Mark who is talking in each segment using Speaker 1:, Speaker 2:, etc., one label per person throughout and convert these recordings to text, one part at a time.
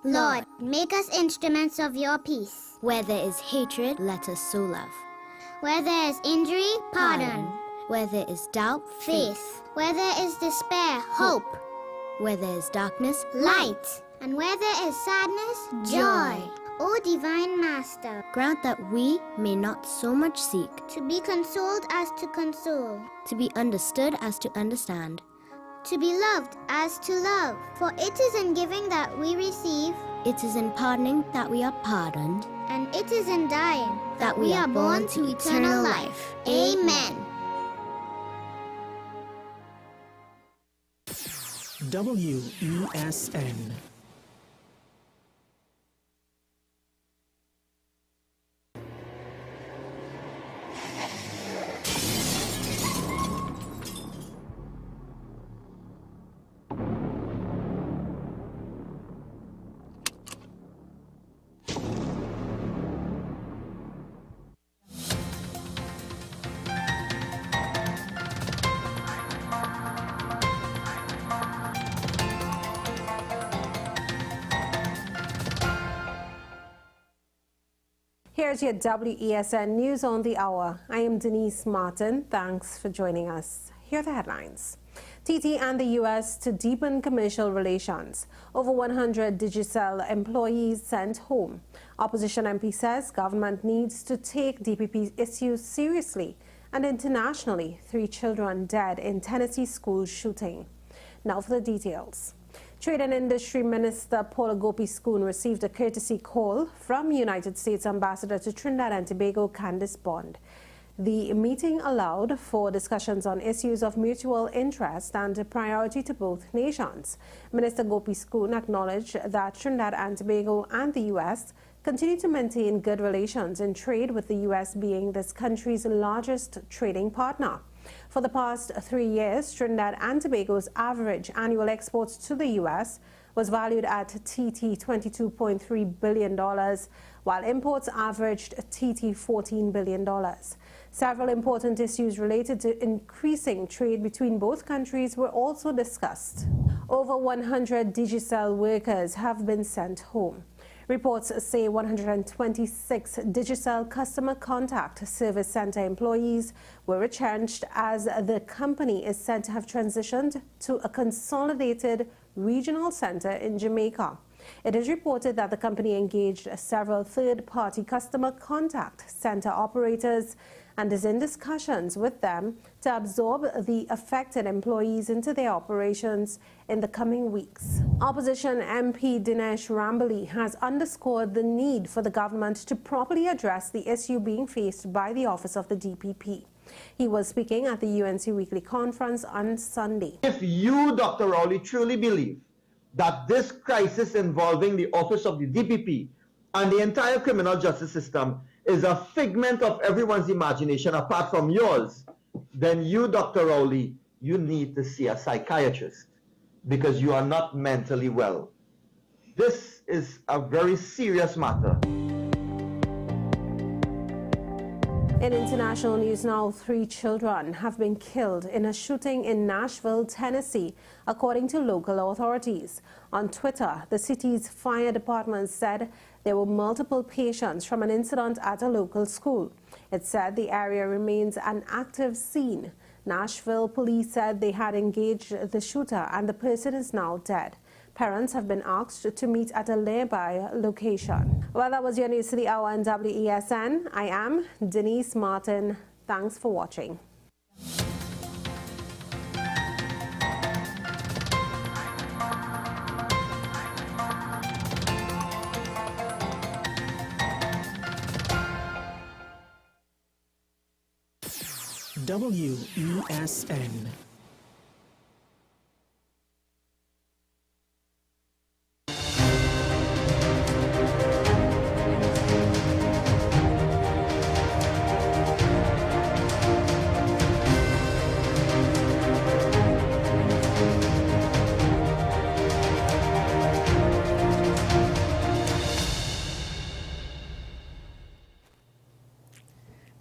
Speaker 1: Lord, make us instruments of your peace.
Speaker 2: Where there is hatred, let us sow love.
Speaker 1: Where there is injury, pardon.
Speaker 2: Where there is doubt,
Speaker 1: Faith. Where there is despair, hope.
Speaker 2: Where there is darkness,
Speaker 1: light. And where there is sadness, joy. O Divine Master,
Speaker 2: grant that we may not so much seek
Speaker 1: to be consoled as to console,
Speaker 2: to be understood as to understand,
Speaker 1: to be loved as to love. For it is in giving that we receive,
Speaker 2: it is in pardoning that we are pardoned,
Speaker 1: and it is in dying
Speaker 2: that we are born to eternal life.
Speaker 1: Amen.
Speaker 3: WESN.
Speaker 4: Here's your WESN News on the Hour. I am Denise Martin. Thanks for joining us. Here are the headlines. TT and the U.S. to deepen commercial relations. Over 100 Digicel employees sent home. Opposition MP says government needs to take DPP issues seriously. And internationally, 3 children dead in Tennessee school shooting. Now for the details. Trade and Industry Minister Paula Gopi-Schoon received a courtesy call from United States Ambassador to Trinidad and Tobago, Candice Bond. The meeting allowed for discussions on issues of mutual interest and a priority to both nations. Minister Gopi-Schoon acknowledged that Trinidad and Tobago and the U.S. continue to maintain good relations in trade, with the U.S. being this country's largest trading partner. For the past 3 years, Trinidad and Tobago's average annual exports to the U.S. was valued at TT $22.3 billion, while imports averaged TT $14 billion. Several important issues related to increasing trade between both countries were also discussed. Over 100 Digicel workers have been sent home. Reports say 126 Digicel Customer Contact Service Center employees were retrenched, as the company is said to have transitioned to a consolidated regional center in Jamaica. It is reported that the company engaged several third-party customer contact center operators and is in discussions with them to absorb the affected employees into their operations in the coming weeks. Opposition MP Dinesh Rambali has underscored the need for the government to properly address the issue being faced by the office of the DPP. He was speaking at the UNC Weekly Conference on Sunday.
Speaker 5: If you, Dr. Rowley, truly believe that this crisis involving the office of the DPP and the entire criminal justice system is a figment of everyone's imagination apart from yours, then you, Dr. Rowley, you need to see a psychiatrist, because you are not mentally well. This is a very serious matter.
Speaker 4: In international news now, 3 children have been killed in a shooting in Nashville, Tennessee, according to local authorities. On Twitter, the city's fire department said there were multiple patients from an incident at a local school. It said the area remains an active scene. Nashville police said they had engaged the shooter and the person is now dead. Parents have been asked to meet at a nearby location. Well, that was your News to the Hour on WESN. I am Denise Martin. Thanks for watching.
Speaker 3: WESN.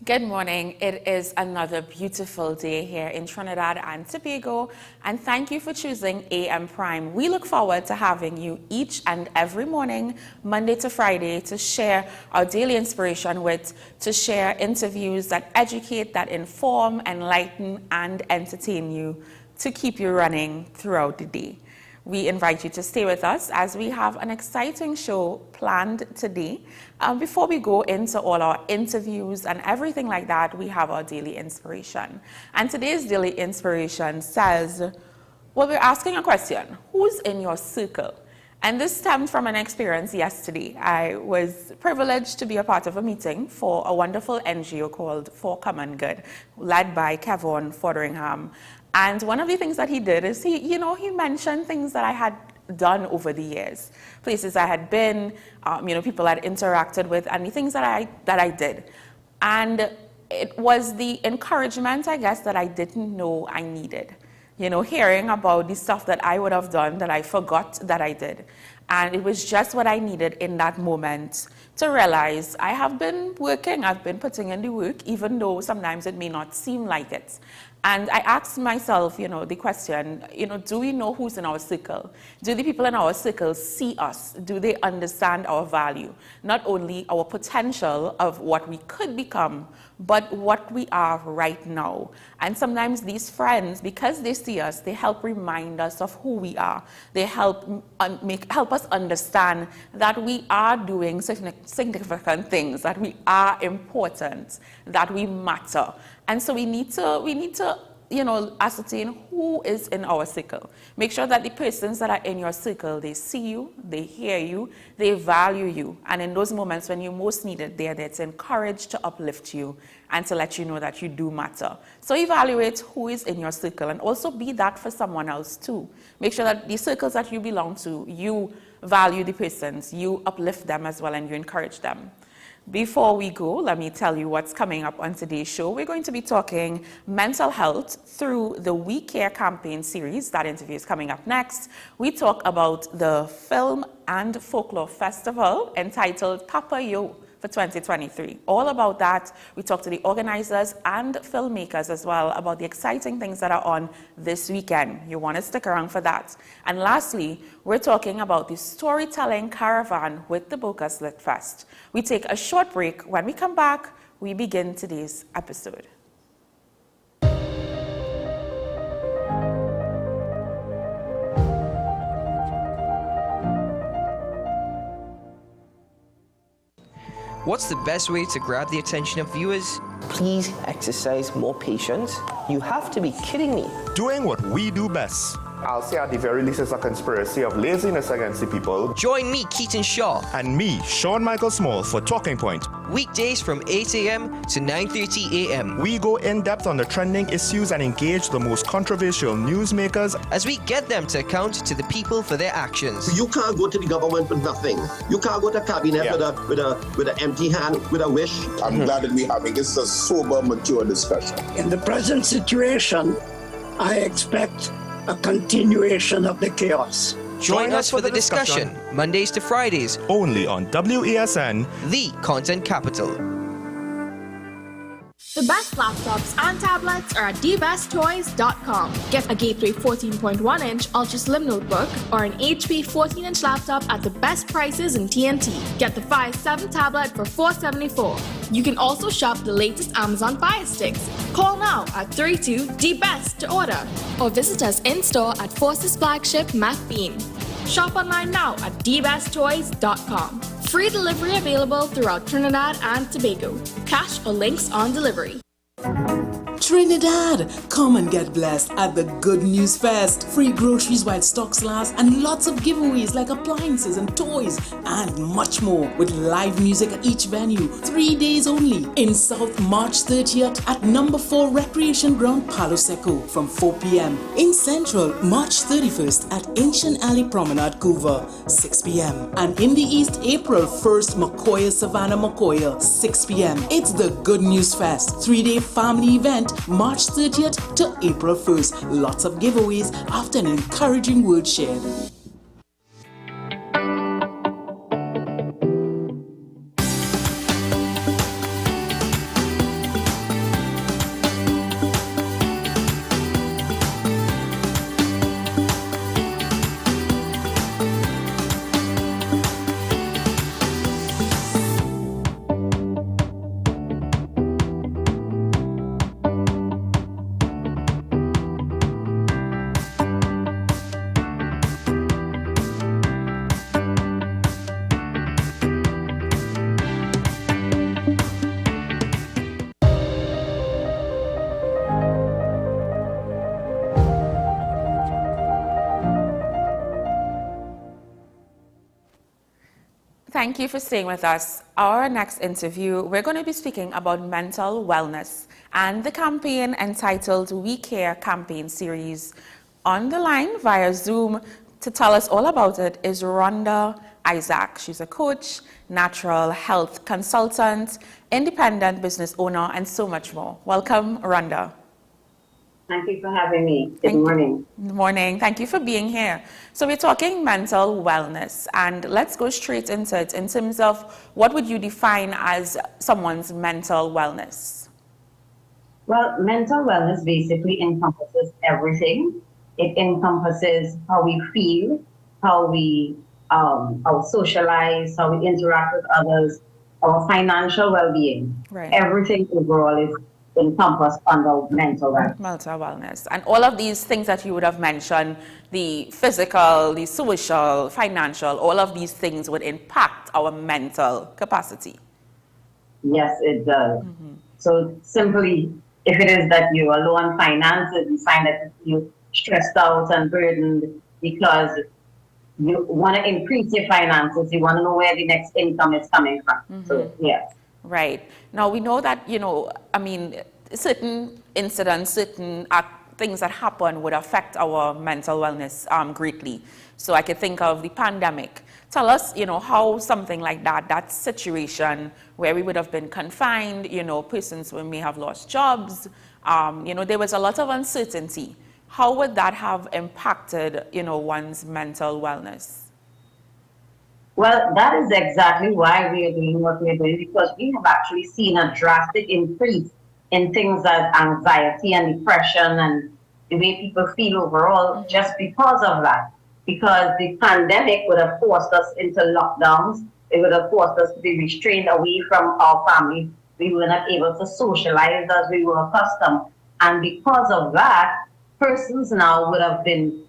Speaker 3: Good morning. It is another beautiful day here in Trinidad and Tobago, and thank you for choosing AM Prime. We look forward to having you each and every morning, Monday to Friday, to share our daily inspiration with, to share interviews that educate, that inform, enlighten, and entertain you, to keep you running throughout the day. We invite you to stay with us as we have an exciting show planned today. Before we go into all our interviews and everything like that, we have our daily inspiration. And today's daily inspiration says, well, we're asking a question: who's in your circle? And this stemmed from an experience yesterday. I was privileged to be a part of a meeting for a wonderful NGO called For Common Good, led by Kevin Foderingham. And one of the things that he did is he mentioned things that I had done over the years, places I had been, people I had interacted with, and the things that I did. And it was the encouragement, I guess, that I didn't know I needed. Hearing about the stuff that I would have done that I forgot that I did. And it was just what I needed in that moment to realize I have been working, I've been putting in the work, even though sometimes it may not seem like it. And I asked myself, the question, do we know who's in our circle? Do the people in our circle see us? Do they understand our value? Not only our potential of what we could become, but what we are right now. And sometimes these friends, because they see us, they help remind us of who we are. They help us understand that we are doing significant things, that we are important, that we matter. And so we need to ascertain who is in our circle. Make sure that the persons that are in your circle, they see you, they hear you, they value you. And in those moments when you most need it, they're there to encourage, to uplift you, and to let you know that you do matter. So evaluate who is in your circle, and also be that for someone else too. Make sure that the circles that you belong to, you value the persons, you uplift them as well, and you encourage them. Before we go, let me tell you what's coming up on today's show. We're going to be talking mental health through the We Care campaign series. That interview is coming up next. We talk about the Film and Folklore Festival entitled Papa Yo for 2023. All about that. We talk to the organizers and filmmakers as well about the exciting things that are on this weekend. You want to stick around for that. And lastly, we're talking about the storytelling caravan with the Bocas Lit Fest. We take a short break. When we come back, we begin today's episode.
Speaker 6: What's the best way to grab the attention of viewers?
Speaker 7: Please exercise more patience. You have to be kidding me.
Speaker 8: Doing what we do best.
Speaker 9: I'll say at the very least it's a conspiracy of laziness against the people.
Speaker 6: Join me, Keaton Shaw.
Speaker 8: And me, Sean Michael Small, for Talking Point.
Speaker 6: Weekdays from 8 a.m. to 9:30 a.m.
Speaker 8: We go in depth on the trending issues and engage the most controversial newsmakers
Speaker 6: as we get them to account to the people for their actions.
Speaker 10: You can't go to the government with nothing. You can't go to cabinet with an empty hand, with a wish.
Speaker 11: I'm glad that we're having a sober, mature discussion.
Speaker 12: In the present situation, I expect a continuation of the chaos.
Speaker 6: Join us for the discussion, Mondays to Fridays,
Speaker 8: only on WESN,
Speaker 6: the content capital.
Speaker 13: The best laptops and tablets are at dbesttoys.com. Get a Gateway 14.1-inch Ultra Slim notebook or an HP 14-inch laptop at the best prices in TNT. Get the Fire 7 tablet for $474. You can also shop the latest Amazon Fire Sticks. Call now at 32-DBEST to order or visit us in-store at Forces Flagship Mac Bean. Shop online now at dbesttoys.com. Free delivery available throughout Trinidad and Tobago. Cash or links on delivery.
Speaker 14: Trinidad, come and get blessed at the Good News Fest. Free groceries while stocks last and lots of giveaways like appliances and toys and much more with live music at each venue. 3 days only. In South, March 30th at number 4 Recreation Ground, Palo Seco from 4 p.m. In Central, March 31st at Ancient Alley Promenade, Couva, 6 p.m. And in the East, April 1st, Macoya, Savannah, Macoya, 6 p.m. It's the Good News Fest, 3-day family event, March 30th to April 1st. Lots of giveaways after an encouraging word shared.
Speaker 3: Thank you for staying with us. Our next interview, we're going to be speaking about mental wellness and the campaign entitled We Care campaign series. On the line via Zoom to tell us all about it is Rhonda Isaac. She's a coach, natural health consultant, independent business owner, and so much more. Welcome, Rhonda.
Speaker 15: Thank you for having me. Good morning.
Speaker 3: Good morning. Thank you for being here. So we're talking mental wellness, and let's go straight into it in terms of what would you define as someone's mental wellness?
Speaker 15: Well, mental wellness basically encompasses everything. It encompasses how we feel, how we socialize, how we interact with others, our financial well-being.
Speaker 3: Right.
Speaker 15: Everything overall is encompassed under mental wellness.
Speaker 3: Mental wellness. And all of these things that you would have mentioned, the physical, the social, financial, all of these things would impact our mental capacity.
Speaker 15: Yes, it does. So simply, if it is that you are low on finances, you find that you're stressed out and burdened because you want to increase your finances, you want to know where the next income is coming from. So, yes.
Speaker 3: Right. Now, we know that, certain incidents, certain things that happen would affect our mental wellness greatly. So I could think of the pandemic. Tell us, how something like that situation where we would have been confined, persons who may have lost jobs, there was a lot of uncertainty. How would that have impacted, one's mental wellness?
Speaker 15: Well, that is exactly why we are doing what we're doing, because we have actually seen a drastic increase in things like anxiety and depression and the way people feel overall just because of that. Because the pandemic would have forced us into lockdowns. It would have forced us to be restrained away from our families. We were not able to socialize as we were accustomed. And because of that, persons now would have been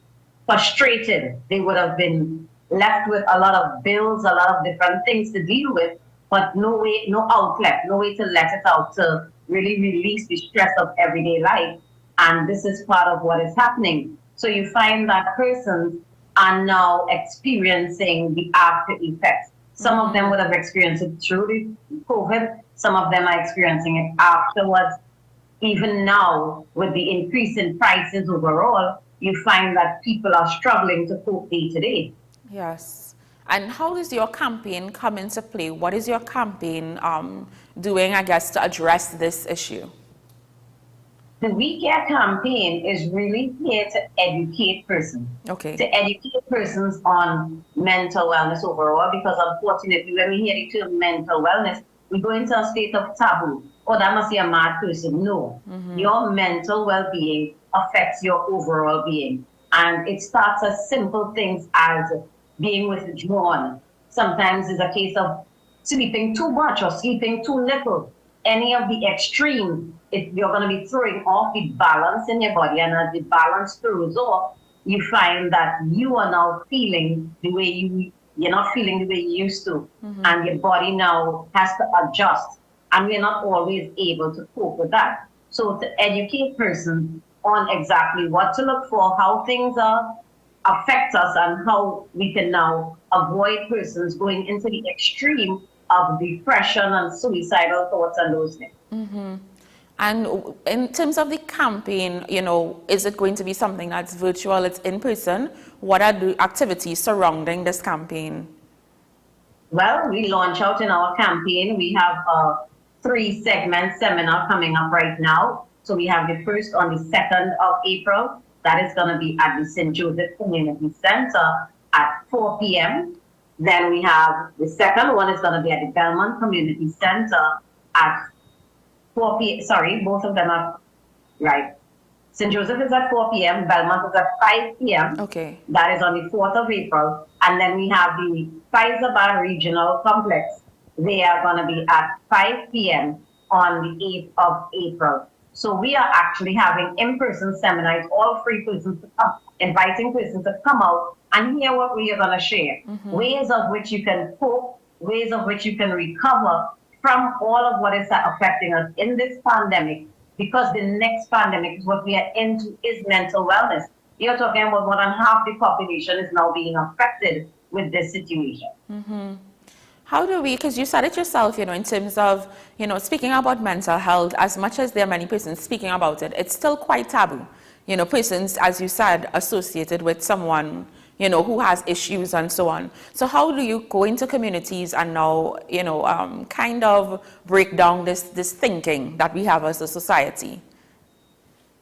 Speaker 15: frustrated. They would have been left with a lot of bills, a lot of different things to deal with, but no way, no outlet, no way to let it out, to really release the stress of everyday life. And this is part of what is happening. So you find that persons are now experiencing the after effects. Some of them would have experienced it through the COVID. Some of them are experiencing it afterwards. Even now, with the increase in prices overall, you find that people are struggling to cope day to day.
Speaker 3: Yes. And how does your campaign come into play? What is your campaign doing, I guess, to address this issue?
Speaker 15: The We Care campaign is really here to educate persons.
Speaker 3: Okay.
Speaker 15: To educate persons on mental wellness overall, because unfortunately, when we hear the term mental wellness, we go into a state of taboo. Oh, that must be a mad person. No. Your mental well-being affects your overall being. And it starts as simple things as being withdrawn. Sometimes it's a case of sleeping too much or sleeping too little. Any of the extremes, you're going to be throwing off the balance in your body. And as the balance throws off, you find that you are now feeling the way you're not feeling the way you used to. And your body now has to adjust. And we're not always able to cope with that. So to educate persons on exactly what to look for, how things affect us, and how we can now avoid persons going into the extreme of depression and suicidal thoughts and those things.
Speaker 3: And in terms of the campaign, is it going to be something that's virtual, it's in person? What are the activities surrounding this campaign?
Speaker 15: Well, we launch out in our campaign. We have a 3-segment seminar coming up right now. So we have the first on the 2nd of April. That is going to be at the St. Joseph Community Center at 4 p.m. Then we have the second one is going to be at the Belmont Community Center at 4 p.m. Sorry, both of them are right. St. Joseph is at 4 p.m. Belmont is at 5 p.m.
Speaker 3: Okay.
Speaker 15: That is on the 4th of April. And then we have the Faizabad Regional Complex. They are going to be at 5 p.m. on the 8th of April. So we are actually having in-person seminars, all free persons to come, inviting persons to come out and hear what we are going to share. Ways of which you can cope, ways of which you can recover from all of what is affecting us in this pandemic, because the next pandemic is what we are into is mental wellness. You're talking about more than half the population is now being affected with this situation.
Speaker 3: How do we, because you said it yourself, in terms of, speaking about mental health, as much as there are many persons speaking about it, it's still quite taboo. Persons, as you said, associated with someone, who has issues and so on. So how do you go into communities and now, kind of break down this thinking that we have as a society?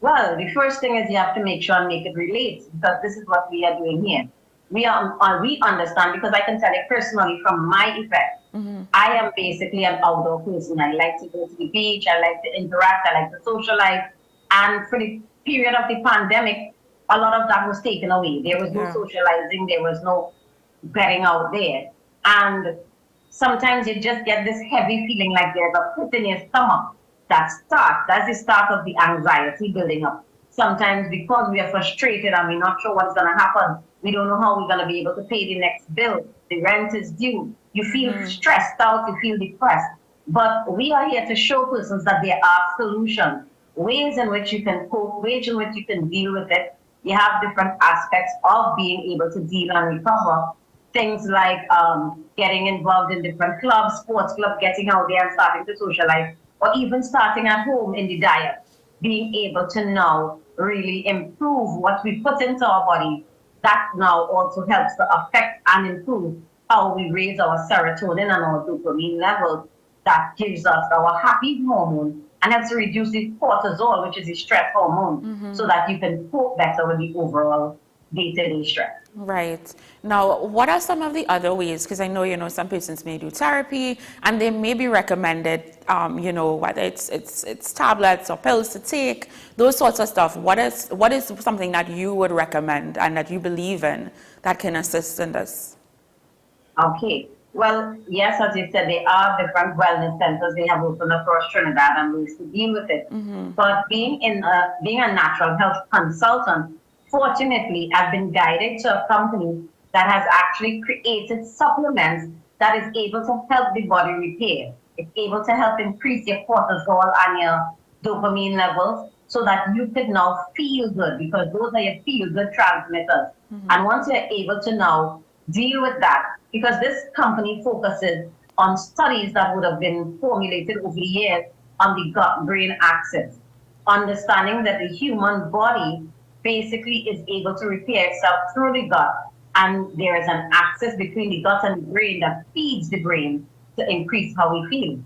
Speaker 15: Well, the first thing is you have to make sure and make it relate, because this is what we are doing here. We understand, because I can tell you personally from my effect, I am basically an outdoor person. I like to go to the beach, I like to interact, I like to socialize. And for the period of the pandemic, a lot of that was taken away. There was no socializing, there was no getting out there. And sometimes you just get this heavy feeling like there's a pit in your stomach. That's the start of the anxiety building up. Sometimes because we are frustrated and we're not sure what's going to happen, we don't know how we're going to be able to pay the next bill. The rent is due. You feel stressed out, you feel depressed. But we are here to show persons that there are solutions, ways in which you can cope, ways in which you can deal with it. You have different aspects of being able to deal and recover. Things like getting involved in different clubs, sports clubs, getting out there and starting to socialize, or even starting at home in the diet, being able to now really improve what we put into our body. That now also helps to affect and improve how we raise our serotonin and our dopamine levels. That gives us our happy hormone and helps to reduce the cortisol, which is the stress hormone, so that you can cope better with the overall day-to-day stress.
Speaker 3: Right. Now, what are some of the other ways? Because I know, some patients may do therapy and they may be recommended, whether it's tablets or pills to take, those sorts of stuff. What is something that you would recommend and that you believe in that can assist in this? Okay. Well, yes, as you said, there are different wellness centers they have opened across Trinidad and ways to deal with it. But being a natural health consultant, fortunately, I've been guided to a company that has actually created supplements that is able to help the body repair. It's able to help increase your cortisol and your dopamine levels so that you could now feel good, because those are your feel-good transmitters. And once you're able to now deal with that, because this company focuses on studies that would have been formulated over the years on the gut-brain axis, understanding that the human body basically is able to repair itself through the gut, and there is an axis between the gut and the brain that feeds the brain to increase how we feel.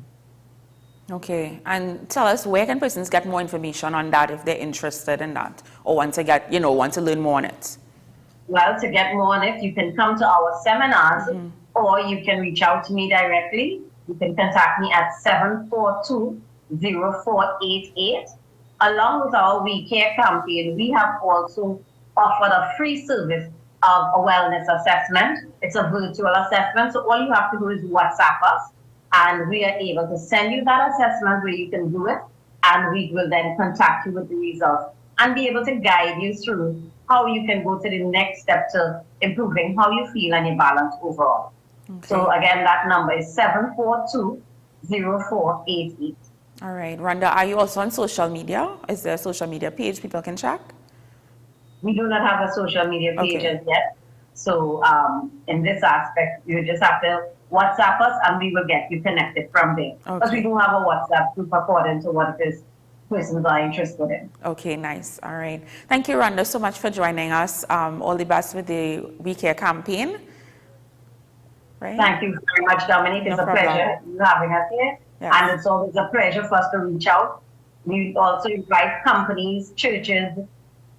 Speaker 3: Okay, and tell us, where can persons get more information on that if they're interested in that, or want to learn more on it? Well, to get more on it, you can come to our seminars, or you can reach out to me directly. You can contact me at 742-0488. Along with our We Care campaign, we have also offered a free service of a wellness assessment. It's a virtual assessment, so all you have to do is WhatsApp us, and we are able to send you that assessment where you can do it, and we will then contact you with the results and be able to guide you through how you can go to the next step to improving how you feel and your balance overall. Okay. So again, that number is 742-0488. All right, Rhonda, are you also on social media? Is there a social media page people can check? We do not have a social media page as yet. So in this aspect, you just have to WhatsApp us and we will get you connected from there. But we do have a WhatsApp group according to what it is persons are interested in. Okay, nice. All right. Thank you, Rhonda, so much for joining us. All the best with the We Care campaign. Right? Thank you very much, Dominique. It's a pleasure having us here. Yes. And it's always a pleasure for us to reach out. We also invite companies, churches,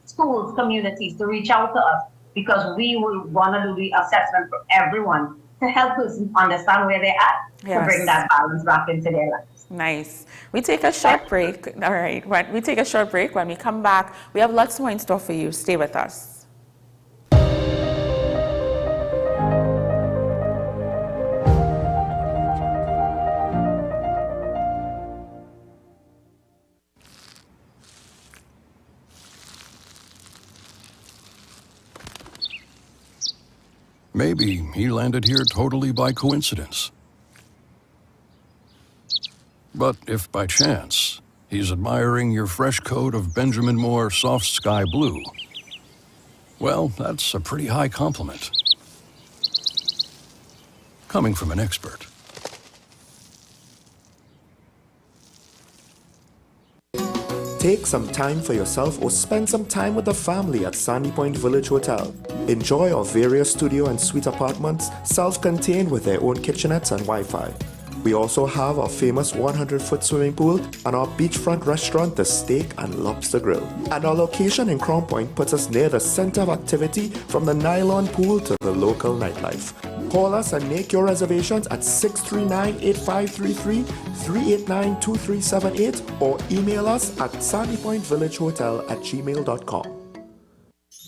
Speaker 3: schools, communities to reach out to us, because we will want to do the assessment for everyone to help persons understand where they're at, to bring that balance back into their lives. Nice. We take a short break. All right. We take a short break. When we come back, we have lots more in store for you. Stay with us.
Speaker 16: Maybe he landed here totally by coincidence. But if by chance he's admiring your fresh coat of Benjamin Moore soft sky blue, well, that's a pretty high compliment. coming from an expert.
Speaker 8: Take some time for yourself or spend some time with the family at Sandy Point Village Hotel. Enjoy our various studio and suite apartments, self-contained with their own kitchenettes and Wi-Fi. We also have our famous 100-foot swimming pool and our beachfront restaurant, the Steak and Lobster Grill. And our location in Crown Point puts us near the center of activity from the nylon pool to the local nightlife. Call us and make your reservations at 639-8533, 389-2378 or email us at sandypointvillagehotel@gmail.com.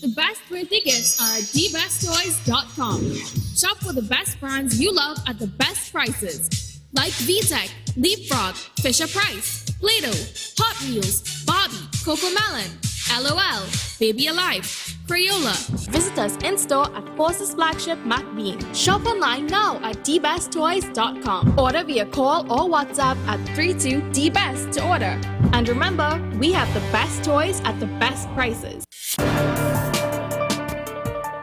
Speaker 13: The best birthday gifts are at dbesttoys.com. Shop for the best brands you love at the best prices. Like VTech, Leapfrog, Fisher Price, Play-Doh, Hot Wheels, Barbie, Cocomelon, LOL, Baby Alive, Crayola. Visit us in-store at Forces Flagship MacBean. Shop online now at dbesttoys.com. Order via call or WhatsApp at 32DBEST to order. And remember, we have the best toys at the best prices.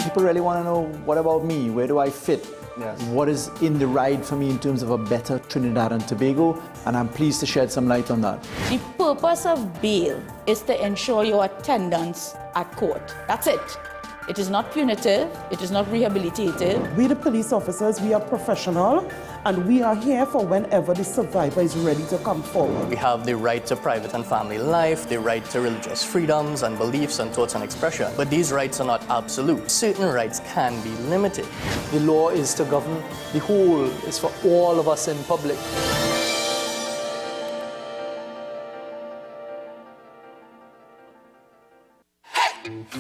Speaker 17: People really want to know, what about me? Where do I fit? Yes. What is in the ride for me in terms of a better Trinidad and Tobago? And I'm pleased to shed some light on that.
Speaker 18: The purpose of bail is to ensure your attendance at court. That's it. It is not punitive. It is not rehabilitative.
Speaker 19: We, the police officers, we are professional, and we are here for whenever the survivor is ready to come forward.
Speaker 20: We have the right to private and family life, the right to religious freedoms and beliefs and thoughts and expression. But these rights are not absolute. Certain rights can be limited.
Speaker 17: The law is to govern the whole. It's for all of us in public.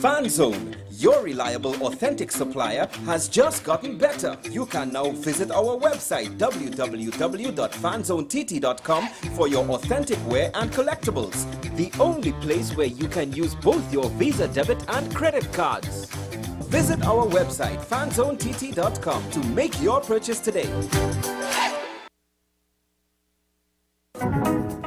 Speaker 21: FanZone, your reliable, authentic supplier, has just gotten better. You can now visit our website www.fanzonett.com for your authentic wear and collectibles. The only place where you can use both your Visa debit and credit cards. Visit our website fanzonett.com to make your purchase today.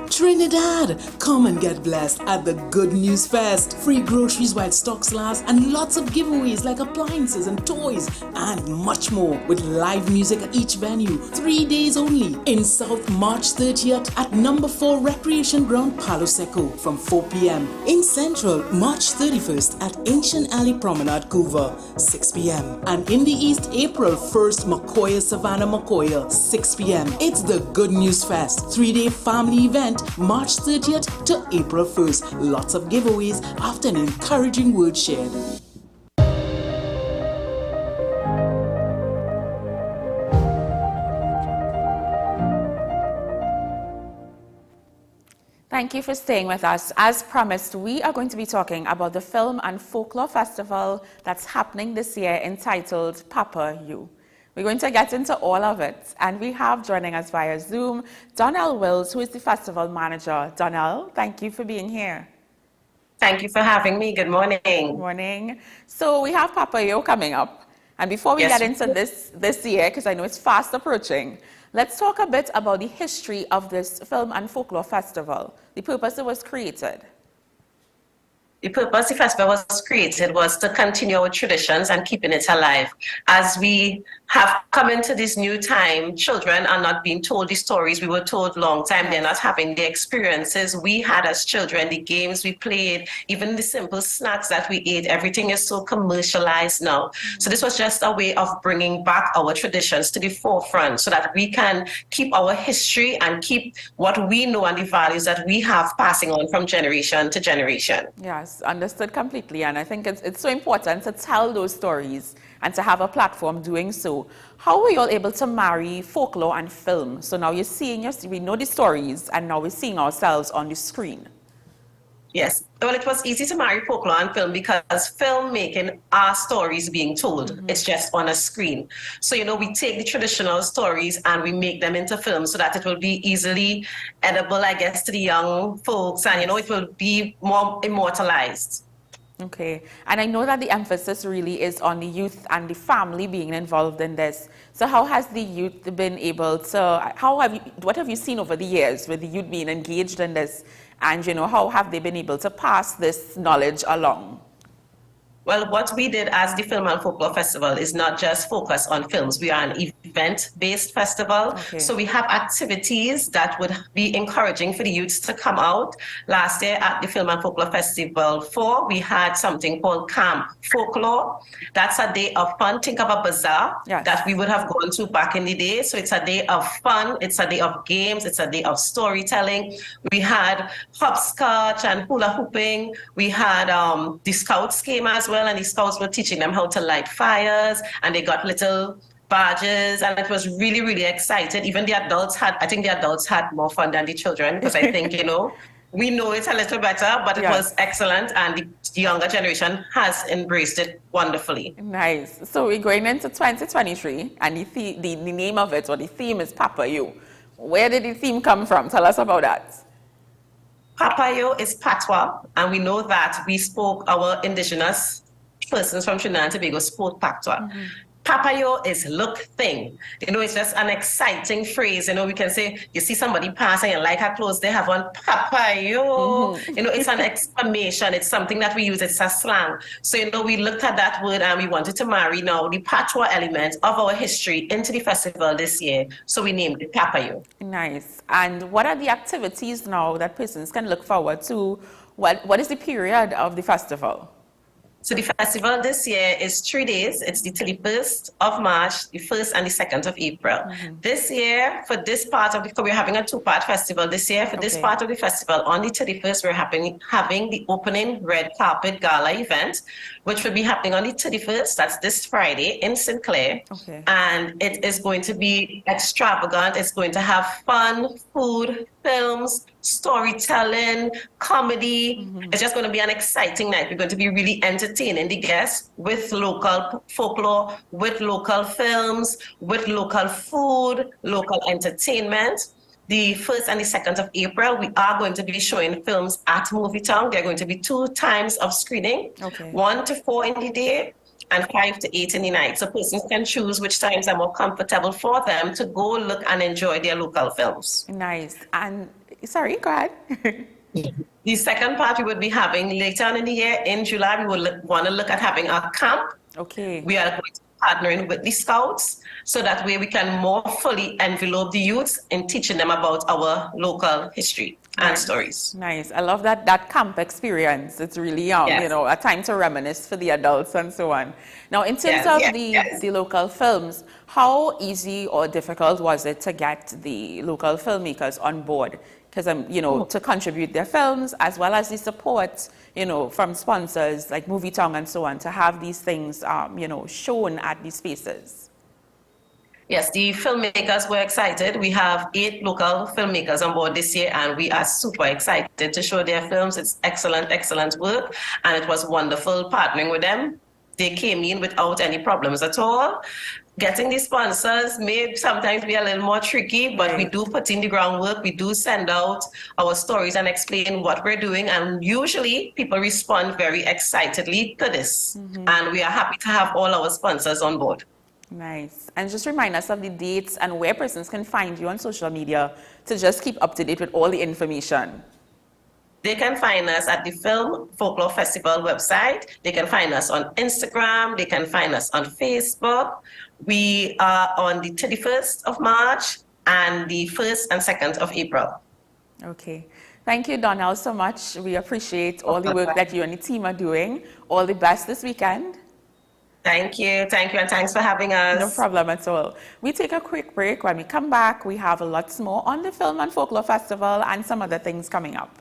Speaker 14: Trinidad, come and get blessed at the Good News Fest. Free groceries while stocks last and lots of giveaways like appliances and toys and much more with live music at each venue. 3 days only in South, March 30th at number 4 Recreation Ground, Palo Seco from 4 p.m. In Central, March 31st at Ancient Alley Promenade, Couva, 6 p.m. And in the East, April 1st, Macoya Savannah, Macoya, 6 p.m. It's the Good News Fest, 3-day family event, March 30th to April 1st. Lots of giveaways after an encouraging word shared.
Speaker 3: Thank you for staying with us. As promised, we are going to be talking about the Film and Folklore Festival that's happening this year entitled Papa You. We're going to get into all of it, and we have joining us via Zoom Donnell Wills, who is the festival manager. Donnell, thank you for being here.
Speaker 22: Thank you for having me. Good morning.
Speaker 3: Good morning. So we have Papa Yo coming up, and before we get into this year, because I know it's fast approaching, let's talk a bit about the history of this Film and Folklore Festival, the purpose it was created.
Speaker 22: The purpose the festival was created was to continue our traditions and keeping it alive. As we have come into this new time, children are not being told the stories we were told long time. They're not having the experiences we had as children, the games we played, even the simple snacks that we ate. Everything is so commercialized now. So this was just a way of bringing back our traditions to the forefront so that we can keep our history and keep what we know and the values that we have passing on from generation to generation.
Speaker 3: Yes, understood completely. And I think it's so important to tell those stories and to have a platform doing so. How were you all able to marry folklore and film? So now you're seeing, we know the stories, and now we're seeing ourselves on the screen.
Speaker 22: Yes. Well, it was easy to marry folklore and film because filmmaking are stories being told. It's just on a screen. So, we take the traditional stories and we make them into film so that it will be easily edible, I guess, to the young folks. And, it will be more immortalized.
Speaker 3: Okay. And I know that the emphasis really is on the youth and the family being involved in this. So how has the youth been able to, what have you seen over the years with the youth being engaged in this? And, how have they been able to pass this knowledge along?
Speaker 22: Well, what we did as the Film and Folklore Festival is not just focus on films. We are an event-based festival.
Speaker 3: Okay.
Speaker 22: So we have activities that would be encouraging for the youths to come out. Last year at the Film and Folklore Festival 4, we had something called Camp Folklore. That's a day of fun. Think of a bazaar that we would have gone to back in the day. So it's a day of fun. It's a day of games. It's a day of storytelling. We had hopscotch and hula hooping. We had the Scouts came as well, and the Scouts were teaching them how to light fires, and they got little badges, and it was really, really exciting. Even the adults I think the adults had more fun than the children, because I think, we know it a little better, but it was excellent, and the younger generation has embraced it wonderfully.
Speaker 3: Nice. So we're going into 2023, and the name of it, or the theme, is Papayo. Where did the theme come from? Tell us about that.
Speaker 22: Papayo is patois, and we know that we spoke, our indigenous persons from Trinidad and Tobago spoke patois. Papayo is look thing. It's just an exciting phrase. We can say, you see somebody pass and you like her clothes, they have on Papayo. It's an exclamation. It's something that we use. It's a slang. So, we looked at that word and we wanted to marry now the patois element of our history into the festival this year. So we named it Papayo.
Speaker 3: Nice. And what are the activities now that persons can look forward to? What is the period of the festival?
Speaker 22: So the festival this year is 3 days. It's the 31st of March, the 1st and the 2nd of April. This year, for this part of we're having a 2-part festival this year. For this part of the festival, on the 31st, we're having the opening red carpet gala event, which will be happening on the 31st. That's this Friday in St. Clair. And it is going to be extravagant. It's going to have fun, food, films, storytelling, comedy. It's just going to be an exciting night. We're going to be really entertaining the guests with local folklore, with local films, with local food, local entertainment. The 1st and the 2nd of April, we are going to be showing films at Movie Town. There are going to be 2 times of screening, 1 to 4 in the day and 5 to 8 in the night. So persons can choose which times are more comfortable for them to go look and enjoy their local films.
Speaker 3: Nice. And sorry, go ahead.
Speaker 22: The second part we would be having later on in the year, in July, we will want to look at having a camp. We are going to be partnering with the Scouts, so that way we can more fully envelope the youths in teaching them about our local history and stories.
Speaker 3: Nice. I love that camp experience. It's really, a time to reminisce for the adults and so on. Now, in terms of the local films, how easy or difficult was it to get the local filmmakers on board? Because, to contribute their films, as well as the support, from sponsors like Movie Tongue and so on, to have these things, shown at these spaces.
Speaker 22: Yes, the filmmakers were excited. We have 8 local filmmakers on board this year, and we are super excited to show their films. It's excellent, excellent work, and it was wonderful partnering with them. They came in without any problems at all. Getting the sponsors may sometimes be a little more tricky, but we do put in the groundwork. We do send out our stories and explain what we're doing, and usually people respond very excitedly to this. And we are happy to have all our sponsors on board.
Speaker 3: Nice. And just remind us of the dates and where persons can find you on social media to just keep up to date with all the information.
Speaker 22: They can find us at the Film Folklore Festival website. They can find us on Instagram. They can find us on Facebook. We are on the 31st of March and the 1st and 2nd of April.
Speaker 3: Okay. Thank you, Donnell, so much. We appreciate all the work that you and the team are doing. All the best this weekend.
Speaker 22: Thank you, and thanks for having us.
Speaker 3: No problem at all. We take a quick break. When we come back, we have lots more on the Film and Folklore Festival and some other things coming up.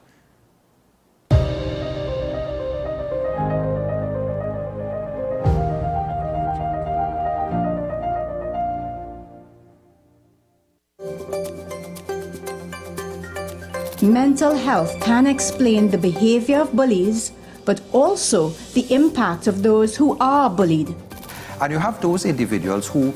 Speaker 1: Mental health can explain the behavior of bullies, but also the impact of those who are bullied.
Speaker 2: And you have those individuals who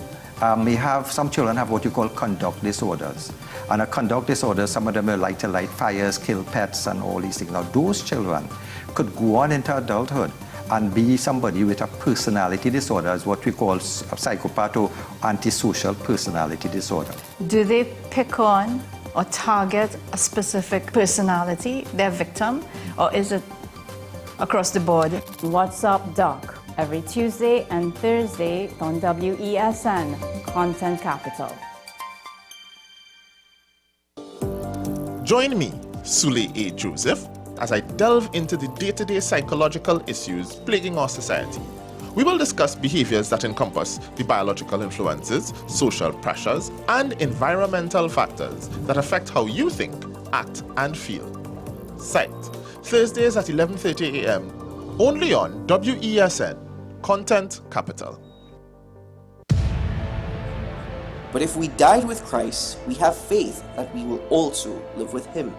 Speaker 2: may have, some children have what you call conduct disorders. And a conduct disorder, some of them will like to light fires, kill pets, and all these things. Now, those children could go on into adulthood and be somebody with a personality disorder, as what we call a psychopath or antisocial personality disorder.
Speaker 23: Do they pick on or target a specific personality, their victim, or is it across the board?
Speaker 24: What's up, Doc?
Speaker 23: every Tuesday and Thursday on WESN, Content Capital.
Speaker 4: Join me, Sule A. Joseph, as I delve into the day-to-day psychological issues plaguing our society. We will discuss behaviors that encompass the biological influences, social pressures, and environmental factors that affect how you think, act, and feel. Sight, Thursdays at 11:30 a.m., only on WESN, Content Capital.
Speaker 5: But if we died with Christ, we have faith that we will also live with him.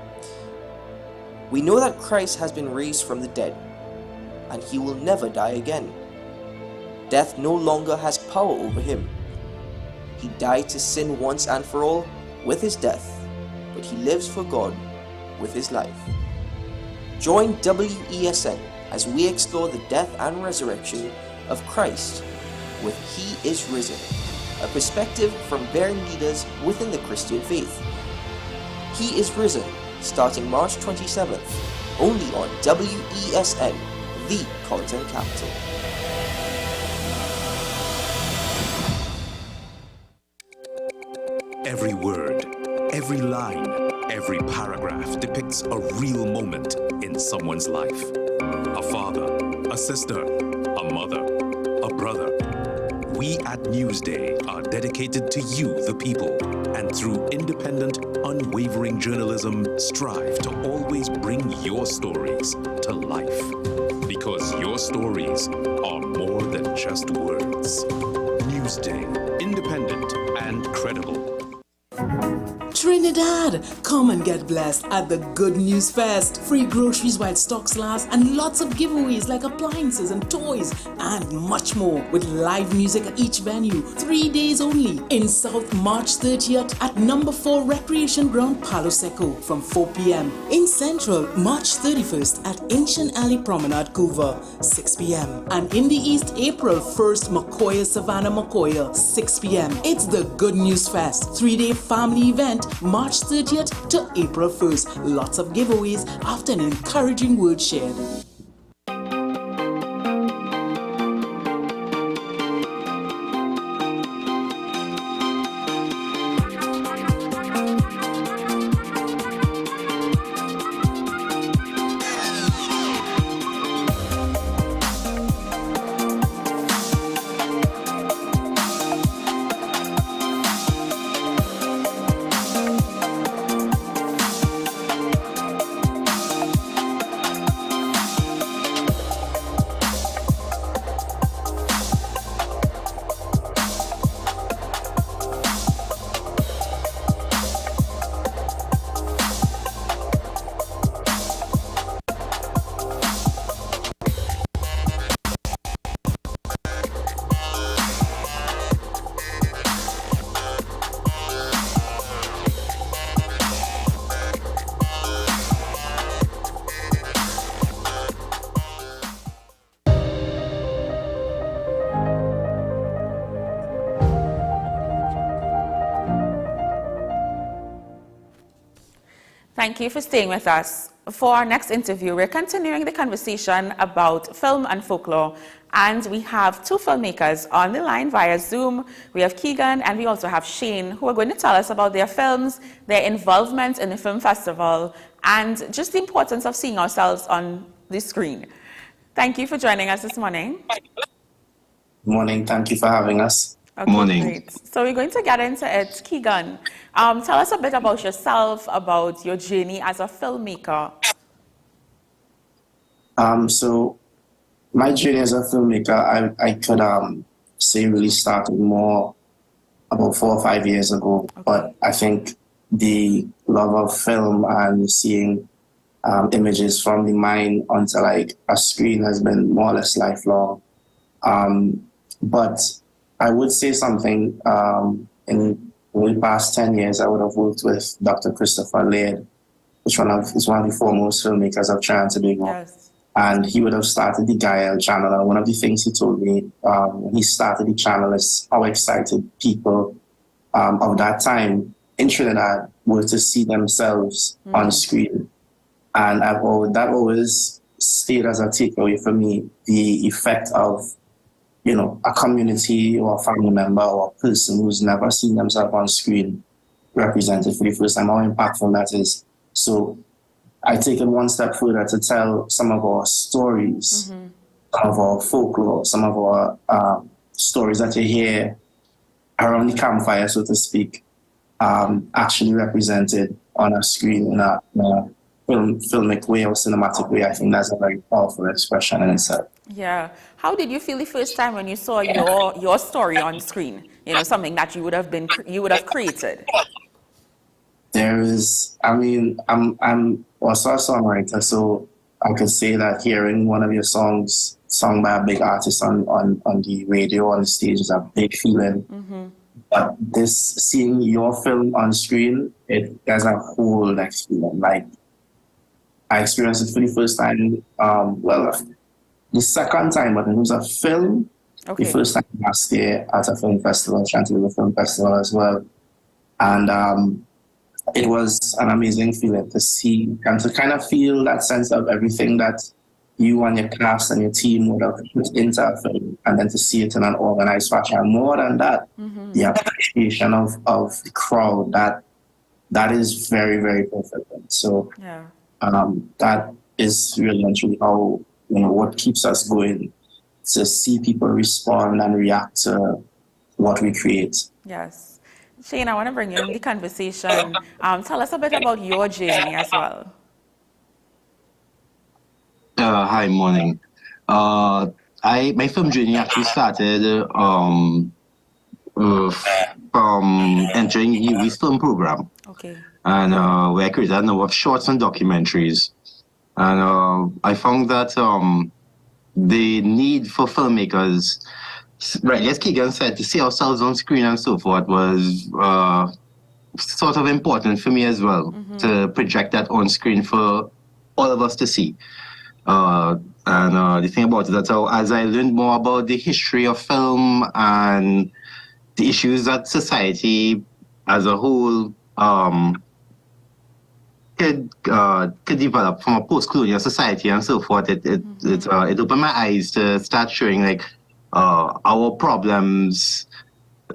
Speaker 5: We know that Christ has been raised from the dead, and he will never die again. Death no longer has power over him. He died to sin once and for all with his death, but he lives for God with his life. Join WESN as we explore the death and resurrection of Christ with He is Risen, a perspective from bearing leaders within the Christian faith. He is Risen, starting March 27th, only on WESN, the Content Capital.
Speaker 7: Every word, every line, every paragraph depicts a real moment in someone's life. A father, a sister, a mother, a brother. We at Newsday are dedicated to you, the people, and through independent, unwavering journalism, strive to always bring your stories to life. Because your stories are more than just words. Newsday, independent and credible.
Speaker 14: Trinidad, come and get blessed at the Good News Fest. Free groceries while stocks last and lots of giveaways like appliances and toys and much more with live music at each venue. 3 days only in South, March 30th at number 4 Recreation Ground, Palo Seco from 4 p.m. In Central, March 31st at Ancient Alley Promenade, Couva, 6 p.m. And in the East, April 1st, Macoya, Savannah, Macoya, 6 p.m. It's the Good News Fest, 3-day family event, March 30th to April 1st. Lots of giveaways after an encouraging word shared.
Speaker 3: Thank you for staying with us. For our next interview, we're continuing the conversation about film and folklore, and we have two filmmakers on the line via Zoom. We have Keegan and we also have Shane, who are going to tell us about their films, their involvement in the film festival, and just the importance of seeing ourselves on the screen. Thank you for joining us this morning.
Speaker 24: Good morning. Thank you for having us.
Speaker 3: Okay, morning. Great. So we're going to get into it. Keegan, tell us a bit about yourself, about your journey as a filmmaker.
Speaker 24: So my journey as a filmmaker, I could say really started more about 4 or 5 years ago. Okay. But I think the love of film and seeing images from the mind onto like a screen has been more or less lifelong. But I would say something, in the past 10 years, I would have worked with Dr. Christopher Laird, which is one of the foremost filmmakers of Trinidad and Tobago. Yes. And he would have started the Gael channel. And one of the things he told me when he started the channel is how excited people of that time in Trinidad were to see themselves on screen. And that always stayed as a takeaway for me, the effect of you know, a community or a family member or a person who's never seen themselves on screen represented for the first time, how impactful that is. So I take it one step further to tell some of our stories, some of our folklore, some of our stories that you hear around the campfire, so to speak, actually represented on a screen in a filmic way or cinematic way. I think that's a very powerful expression in itself.
Speaker 3: Yeah. How did you feel the first time when you saw your story on screen? You know, something that you would have created.
Speaker 24: There is, I mean, I'm also a songwriter, so I could say that hearing one of your songs sung by a big artist on the radio, on the stage, is a big feeling. But seeing your film on screen, there's a whole next feeling. Like, I experienced it for the first time, the second time, but it was a film.
Speaker 3: Okay.
Speaker 24: The first time last year at a film festival, Chantilly Film Festival as well. And it was an amazing feeling to see and to kind of feel that sense of everything that you and your cast and your team would have put into a film, and then to see it in an organized fashion. And more than that, the appreciation of the crowd, that is very, very fulfilling. So that is really and truly how, you know, what keeps us going, to see people respond and react to what we create.
Speaker 3: Yes. Shane, I want to bring you in the conversation. Tell us a bit about your journey as well.
Speaker 9: Hi, morning. My film journey actually started from entering UWI's film program.
Speaker 3: Okay.
Speaker 9: And where I created a number of shorts and documentaries. And I found that the need for filmmakers, right, as Keegan said, to see ourselves on screen and so forth was sort of important for me as well, to project that on screen for all of us to see. And the thing about it, that as I learned more about the history of film and the issues that society as a whole could develop from a post-colonial society and so forth, it opened my eyes to start showing like our problems,